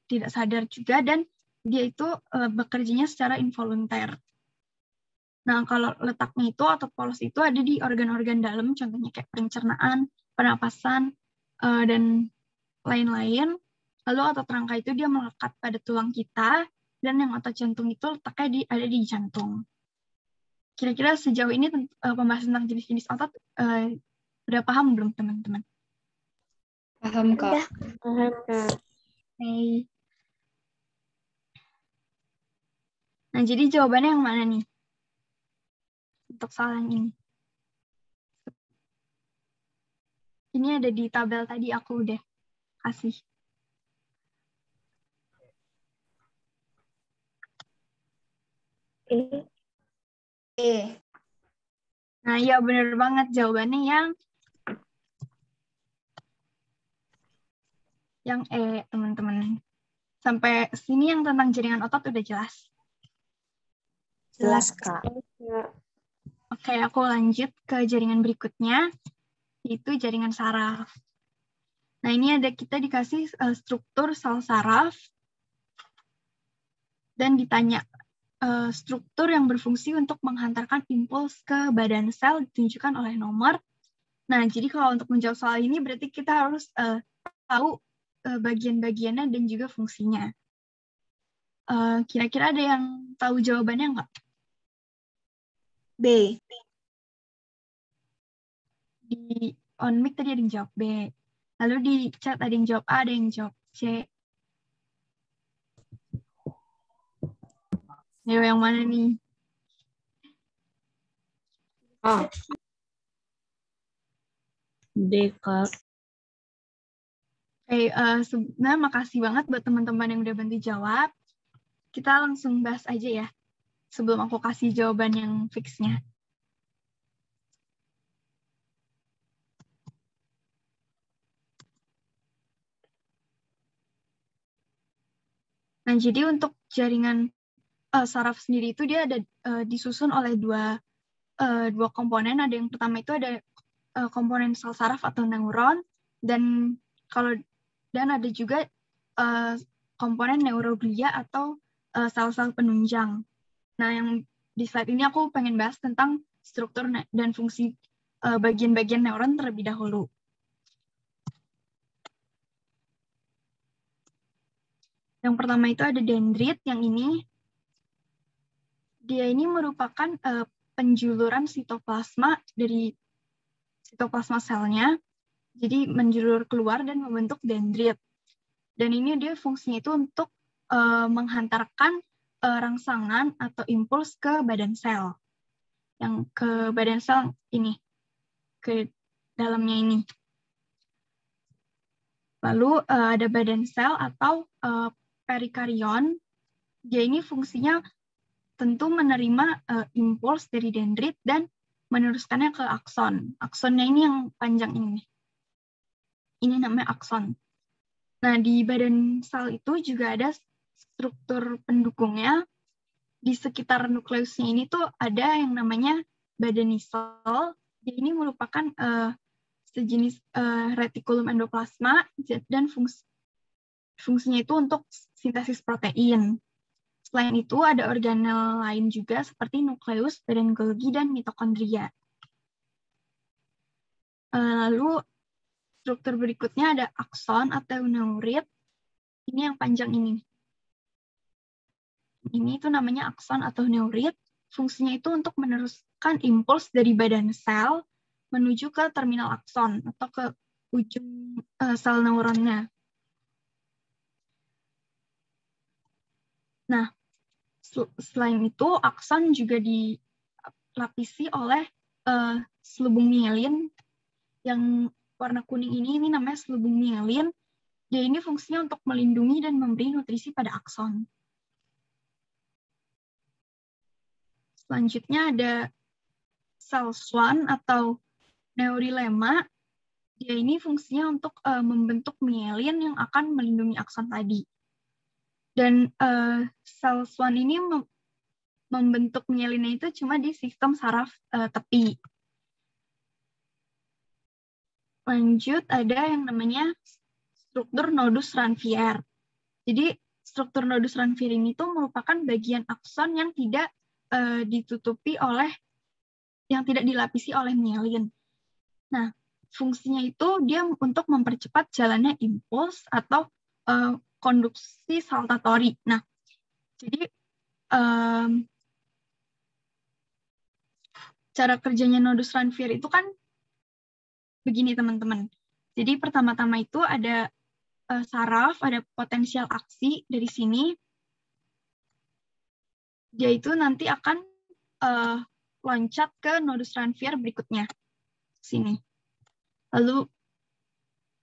tidak sadar juga, dan dia itu bekerjanya secara involunter. Nah, kalau letaknya itu, otot polos itu ada di organ-organ dalam, contohnya kayak pencernaan, pernapasan, dan lain-lain. Lalu otot rangka itu dia melekat pada tulang kita, dan yang otot jantung itu letaknya ada di jantung. Kira-kira sejauh ini pembahasan tentang jenis-jenis otot udah paham belum, teman-teman? Paham, Kak. Paham, Kak. Oke. Nah, jadi jawabannya yang mana nih? Untuk soal yang ini. Ini ada di tabel tadi aku udah kasih. Nah, iya bener banget jawabannya yang E, teman-teman. Sampai sini yang tentang jaringan otot udah jelas. Jelas, Kak. Oke, aku lanjut ke jaringan berikutnya, yaitu jaringan saraf. Nah, ini ada kita dikasih struktur sel saraf, dan ditanya struktur yang berfungsi untuk menghantarkan impuls ke badan sel ditunjukkan oleh nomor. Nah, jadi kalau untuk menjawab soal ini berarti kita harus tahu bagian-bagiannya dan juga fungsinya. Kira-kira ada yang tahu jawabannya nggak? B. Di on mic tadi ada yang jawab B. Lalu di chat ada yang jawab A, ada yang jawab C. Ayo, yang mana nih? A. D, Kak. Oke, sebenarnya makasih banget buat teman-teman yang udah bantu jawab. Kita langsung bahas aja ya, sebelum aku kasih jawaban yang fixnya. Nah, jadi untuk jaringan saraf sendiri itu dia ada disusun oleh dua komponen. Ada yang pertama itu ada komponen sel saraf atau neuron, dan ada juga komponen neuroglia atau sel-sel penunjang. Nah, yang di slide ini aku pengen bahas tentang struktur dan fungsi bagian-bagian neuron terlebih dahulu. Yang pertama itu ada dendrit, yang ini. Dia ini merupakan penjuluran sitoplasma dari sitoplasma selnya. Jadi menjulur keluar dan membentuk dendrit. Dan ini dia fungsinya itu untuk menghantarkan rangsangan atau impuls ke badan sel. Yang ke badan sel ini, ke dalamnya ini. Lalu ada badan sel atau perikarion. Dia ini fungsinya tentu menerima impuls dari dendrit dan meneruskannya ke akson. Aksonnya ini yang panjang ini. Ini namanya akson. Nah, di badan sel itu juga ada struktur pendukungnya. Di sekitar nukleusnya ini tuh ada yang namanya badanisol. Ini merupakan sejenis retikulum endoplasma dan fungsinya itu untuk sintesis protein. Selain itu ada organel lain juga seperti nukleus, badan Golgi, dan mitokondria. Lalu struktur berikutnya ada akson atau neurit. Ini yang panjang ini. Ini itu namanya akson atau neurit. Fungsinya itu untuk meneruskan impuls dari badan sel menuju ke terminal akson atau ke ujung sel neuronnya. Nah, selain itu akson juga dilapisi oleh selubung mielin yang warna kuning ini namanya selubung mielin. Dia ini fungsinya untuk melindungi dan memberi nutrisi pada akson. Selanjutnya ada sel Schwann atau neurilema. Dia ini fungsinya untuk membentuk mielin yang akan melindungi akson tadi. Dan sel Schwann ini membentuk mielinnya itu cuma di sistem saraf tepi. Lanjut ada yang namanya struktur nodus Ranvier. Jadi struktur nodus Ranvier ini tuh merupakan bagian akson yang tidak tidak dilapisi oleh mielin. Nah, fungsinya itu dia untuk mempercepat jalannya impuls atau konduksi saltatori. Nah, jadi cara kerjanya nodus Ranvier itu kan begini, teman-teman. Jadi pertama-tama itu ada saraf, ada potensial aksi dari sini. Dia itu nanti akan loncat ke nodus transfer berikutnya. Sini. Lalu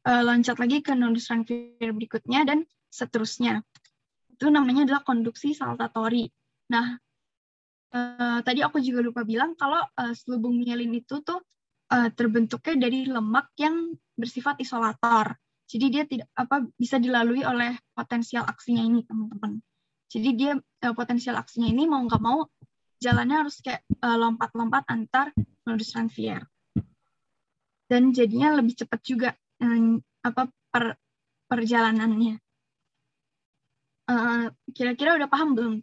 loncat lagi ke nodus transfer berikutnya dan seterusnya. Itu namanya adalah konduksi saltatori. Nah, tadi aku juga lupa bilang kalau selubung mielin itu tuh terbentuknya dari lemak yang bersifat isolator. Jadi dia tidak bisa dilalui oleh potensial aksinya ini, teman-teman. Jadi dia potensial aksinya ini mau nggak mau jalannya harus kayak lompat-lompat antar nodus transfer. Dan jadinya lebih cepat juga perjalanannya. Kira-kira udah paham belum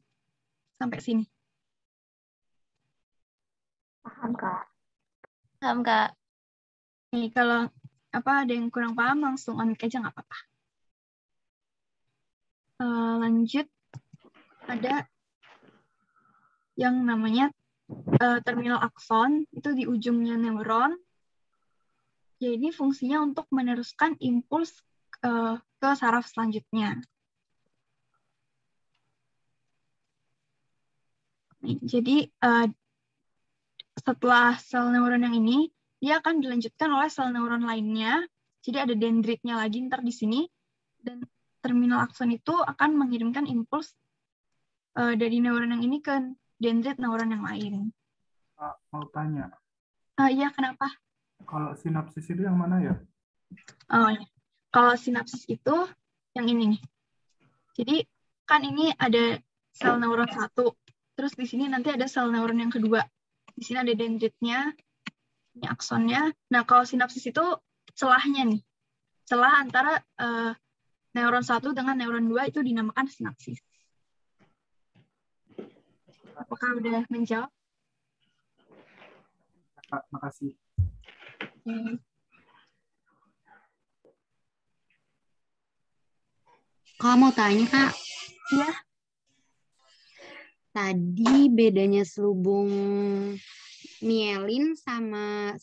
sampai sini? Paham, Kak. Paham, Kak. Nih, kalau ada yang kurang paham langsung on mic aja nggak apa-apa. Lanjut, ada yang namanya terminal akson, itu di ujungnya neuron. Ya, ini fungsinya untuk meneruskan impuls ke saraf selanjutnya. Nih, jadi setelah sel neuron yang ini, dia akan dilanjutkan oleh sel neuron lainnya. Jadi ada dendritnya lagi ntar di sini. Dan terminal akson itu akan mengirimkan impuls dari neuron yang ini ke dendrit neuron yang lain. Mau tanya. Iya, kenapa? Kalau sinapsis itu yang mana ya? Oh, ya. Kalau sinapsis itu yang ini nih. Jadi kan ini ada sel neuron 1. Terus di sini nanti ada sel neuron yang kedua. Di sini ada dendritnya, ini aksonnya. Nah, kalau sinapsis itu celahnya nih. Celah antara neuron 1 dengan neuron 2 itu dinamakan sinapsis. Apakah udah menjawab? Kak, makasih. Kak, mau tanya, Kak. Iya. Tadi bedanya selubung mielin sama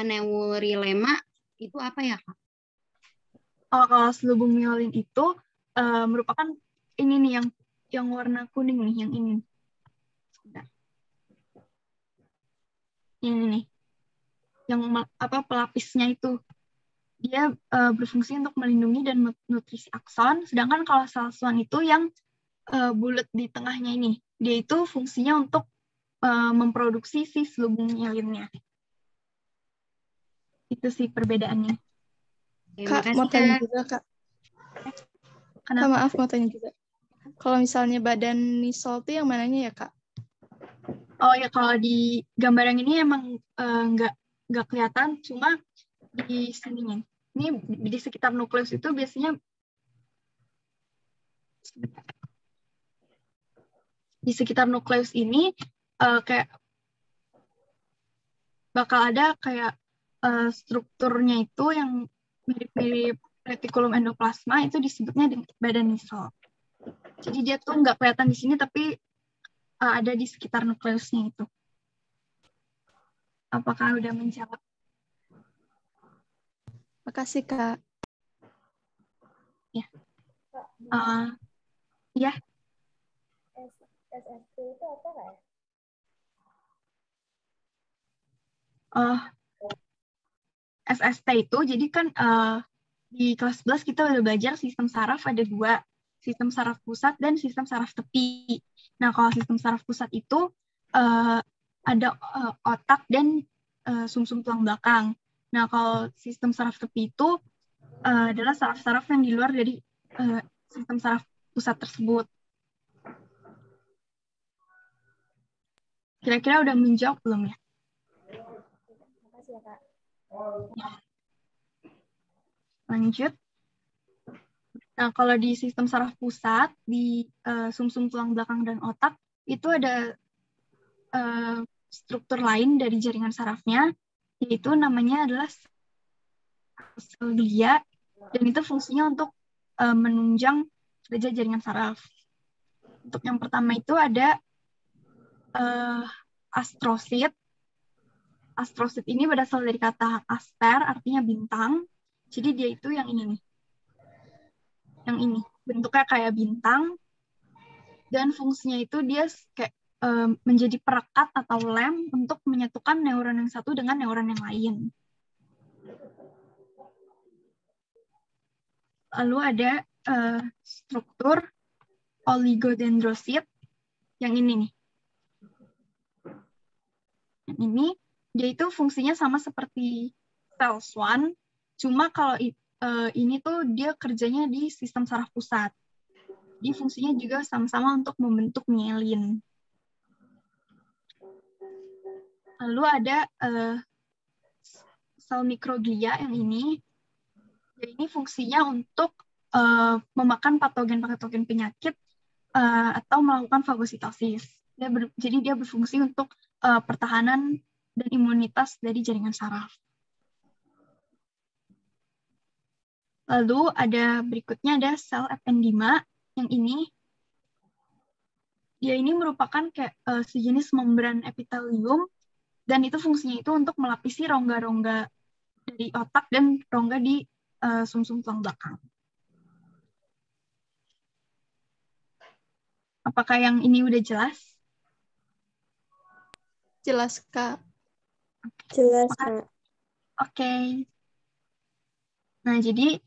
neurilema itu apa ya, Kak? Oh, kalau selubung mielin itu merupakan ini nih yang warna kuning nih, yang ini. Sebentar. Ini nih. Yang pelapisnya itu. Dia berfungsi untuk melindungi dan nutrisi akson, sedangkan kalau sel swan itu yang bulat di tengahnya ini, dia itu fungsinya untuk memproduksi si selubung mielinnya. Itu sih perbedaannya. Kak, mau tanya juga, Kak. Kenapa? Maaf, mau tanya juga. Kalau misalnya badan nisol itu yang mananya ya, Kak? Oh ya, kalau di gambar yang ini emang nggak kelihatan, cuma di sininya. Ini di sekitar nukleus itu biasanya di sekitar nukleus ini kayak bakal ada kayak strukturnya itu yang mirip-mirip retikulum endoplasma, itu disebutnya badan nisol. Jadi dia tuh nggak kelihatan di sini, tapi ada di sekitar nukleusnya itu. Apakah udah menjawab? Makasih, Kak. Ya. Ya. SST itu apa, Kak? SST itu, jadi kan di kelas 11 kita udah belajar sistem saraf ada 2, sistem saraf pusat dan sistem saraf tepi. Nah, kalau sistem saraf pusat itu ada otak dan sumsum tulang belakang. Nah, kalau sistem saraf tepi itu adalah saraf-saraf yang di luar dari sistem saraf pusat tersebut. Kira-kira udah menjawab belum ya? Makasih ya, Kak. Lanjut. Nah, kalau di sistem saraf pusat, di sumsum tulang belakang dan otak, itu ada struktur lain dari jaringan sarafnya, yaitu namanya adalah sel glia, dan itu fungsinya untuk menunjang kerja jaringan saraf. Untuk yang pertama itu ada astrosit. astrosit ini berasal dari kata aster, artinya bintang. Jadi dia itu yang ini nih. Yang ini. Bentuknya kayak bintang. Dan fungsinya itu dia kayak menjadi perekat atau lem untuk menyatukan neuron yang satu dengan neuron yang lain. Lalu ada struktur oligodendrosit yang ini nih. Yang ini, dia itu fungsinya sama seperti SELS1, cuma kalau ini tuh dia kerjanya di sistem saraf pusat. Jadi fungsinya juga sama-sama untuk membentuk mielin. Lalu ada sel mikroglia yang ini. Ini fungsinya untuk memakan patogen-patogen penyakit atau melakukan fagositosis. Jadi dia berfungsi untuk pertahanan dan imunitas dari jaringan saraf. Lalu ada berikutnya ada sel ependima yang ini. Dia ini merupakan kayak sejenis membran epitelium dan itu fungsinya itu untuk melapisi rongga-rongga dari otak dan rongga di sumsum tulang belakang. Apakah yang ini udah jelas? Jelas, Kak. Jelas, Kak. Oke. Nah, jadi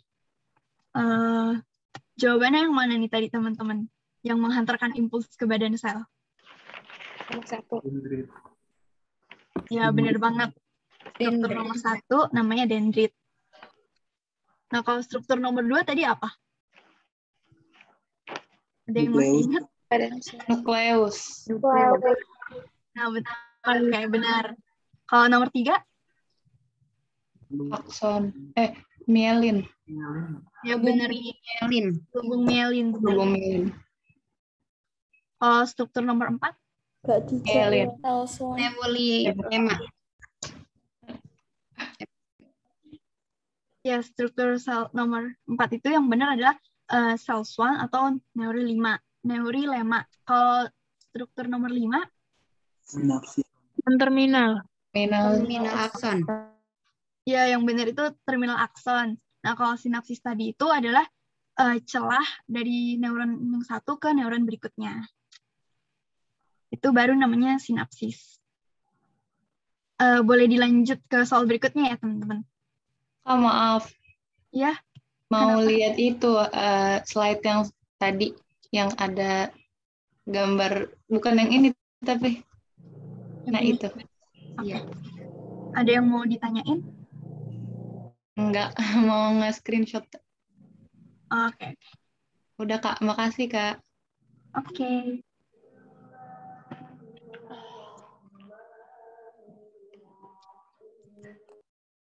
jawabannya yang mana nih tadi teman-teman? Yang menghantarkan impuls ke badan sel? Nomor 1. Ya, benar banget. Struktur nomor 1 namanya dendrit. Nah, kalau struktur nomor 2 tadi apa? Ada yang masih ingat? Nukleus. Nah, betul. Oke, benar. Kalau nomor 3? Akson. Mielin. Ya, benar. Mielin. Lubung mielin. Lubung mielin. Kalau struktur nomor 4? Gak dijawab. Neurolema. Ya, struktur sel nomor 4 itu yang benar adalah SELS1 atau neurilema. Kalau struktur nomor 5? Sinapsis. Terminal. Terminal akson. Ya, yang benar itu terminal akson. Nah, kalau sinapsis tadi itu adalah celah dari neuron yang satu ke neuron berikutnya. Itu baru namanya sinapsis. Boleh dilanjut ke soal berikutnya ya, teman-teman? Oh, maaf. Ya. Mau Kenapa? lihat itu slide yang tadi yang ada gambar, bukan yang ini tapi itu. Iya. Ada yang mau ditanyain? Enggak, mau nge-screenshot. Oke. Udah, Kak. Makasih, Kak. Oke.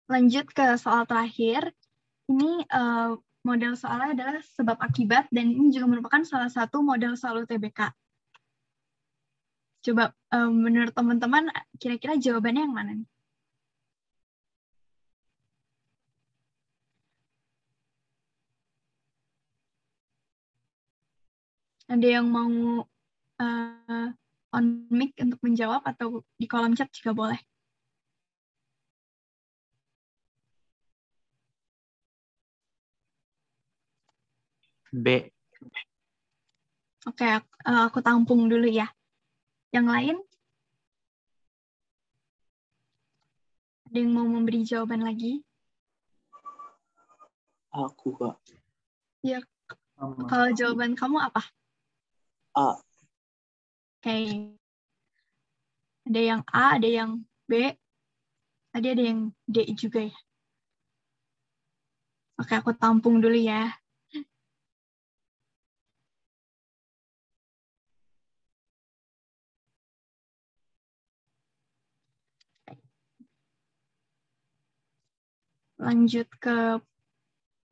Lanjut ke soal terakhir. Ini model soalnya adalah sebab akibat dan ini juga merupakan salah satu model soal UTBK. Coba menurut teman-teman kira-kira jawabannya yang mana nih? Ada yang mau on mic untuk menjawab atau di kolom chat juga boleh. B. Oke, aku tampung dulu ya. Yang lain? Ada yang mau memberi jawaban lagi? Aku, Kak. Ya, kalau jawaban kamu apa? A. Oke. Ada yang A, ada yang B, ada yang D juga ya. Oke, aku tampung dulu ya. Lanjut ke,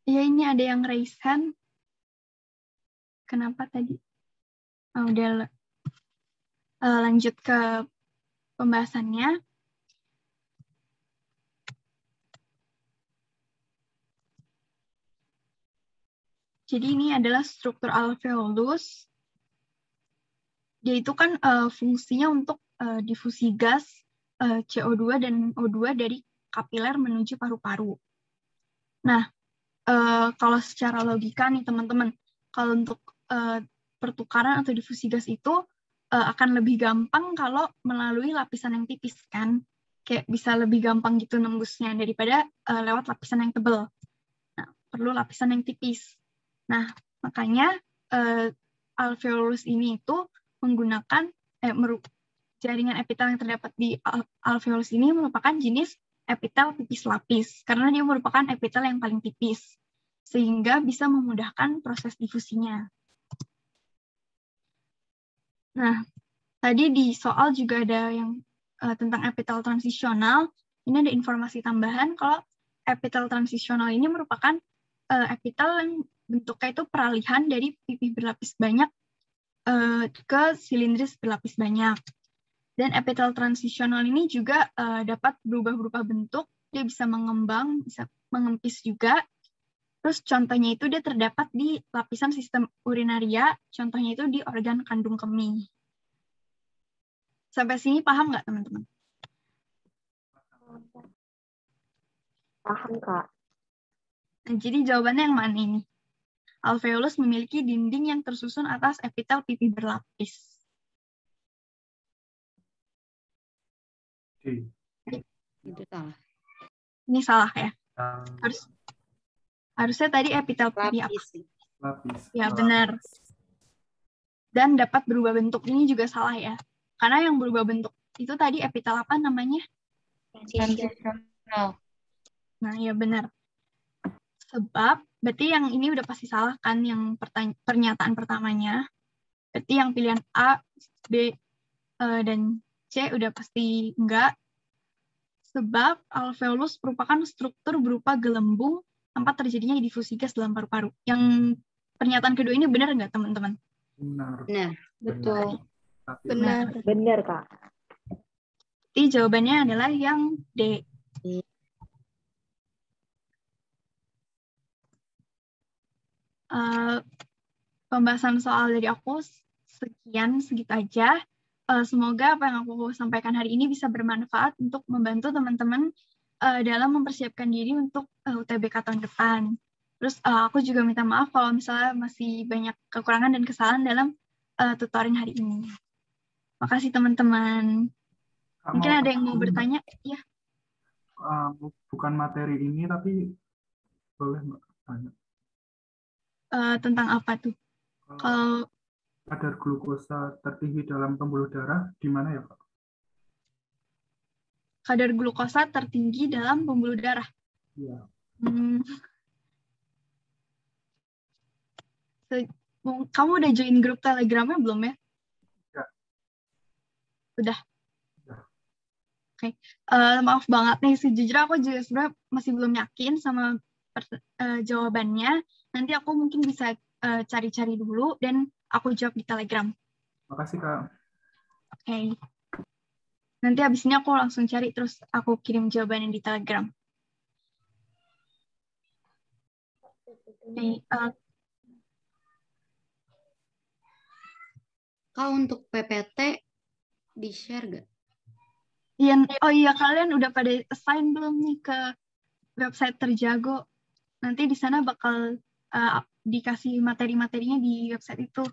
ya ini ada yang raise hand. Kenapa tadi? Udah lanjut ke pembahasannya. Jadi ini adalah struktur alveolus. Dia itu kan fungsinya untuk difusi gas CO2 dan O2 dari kapiler menuju paru-paru. Nah, kalau secara logika nih teman-teman, kalau untuk pertukaran atau difusi gas itu akan lebih gampang kalau melalui lapisan yang tipis kan, kayak bisa lebih gampang gitu nembusnya daripada lewat lapisan yang tebal. Nah, perlu lapisan yang tipis. Nah, makanya alveolus ini itu menggunakan jaringan epitel yang terdapat di alveolus ini merupakan jenis epitel tipis lapis karena dia merupakan epitel yang paling tipis sehingga bisa memudahkan proses difusinya. Nah, tadi di soal juga ada yang tentang epitel transisional. Ini ada informasi tambahan kalau epitel transisional ini merupakan epitel yang bentuknya itu peralihan dari pipih berlapis banyak ke silindris berlapis banyak. Dan epitel transisional ini juga dapat berubah-ubah bentuk, dia bisa mengembang, bisa mengempis juga. Terus contohnya itu dia terdapat di lapisan sistem urinaria, contohnya itu di organ kandung kemih. Sampai sini paham nggak teman-teman? Paham, Kak. Nah, jadi jawabannya yang mana ini? Alveolus memiliki dinding yang tersusun atas epitel pipih berlapis. Itu salah. Ini salah ya? Harusnya tadi epitel pipih apa? Lapis. Ya, benar. Dan dapat berubah bentuk. Ini juga salah ya. Karena yang berubah bentuk itu tadi epitel apa namanya? Transisional. Nah, ya benar. Sebab, berarti yang ini udah pasti salah kan yang pernyataan pertamanya. Berarti yang pilihan A, B, dan C udah pasti enggak. Sebab alveolus merupakan struktur berupa gelembung tempat terjadinya difusi gas dalam paru-paru. Yang pernyataan kedua ini benar nggak teman-teman? Benar. Benar. Betul. Benar. Benar, Kak. Jadi jawabannya adalah yang D. Pembahasan soal dari aku segitu aja. Semoga apa yang aku sampaikan hari ini bisa bermanfaat untuk membantu teman-teman dalam mempersiapkan diri untuk UTBK tahun depan. Terus aku juga minta maaf kalau misalnya masih banyak kekurangan dan kesalahan dalam tutoring hari ini. Makasih teman-teman. Mungkin ada yang mau bertanya? Ya. Bukan materi ini, tapi boleh Mbak tanya. Tentang apa tuh? Kalau kadar glukosa tertinggi dalam pembuluh darah di mana ya, Pak? Kadar glukosa tertinggi dalam pembuluh darah. Iya. Kamu udah join grup Telegramnya belum ya? Ya. Udah. Oke. Maaf banget nih, sejujurnya aku juga sebenarnya masih belum yakin sama jawabannya. Nanti aku mungkin bisa cari-cari dulu dan aku jawab di Telegram. Makasih, Kak. Oke. Nanti habis ini aku langsung cari, terus aku kirim jawabannya di Telegram. Oke. Kak, untuk PPT di-share gak? Oh iya, kalian udah pada assign belum nih ke website Terjago? Nanti di sana bakal dikasih materi-materinya di website itu.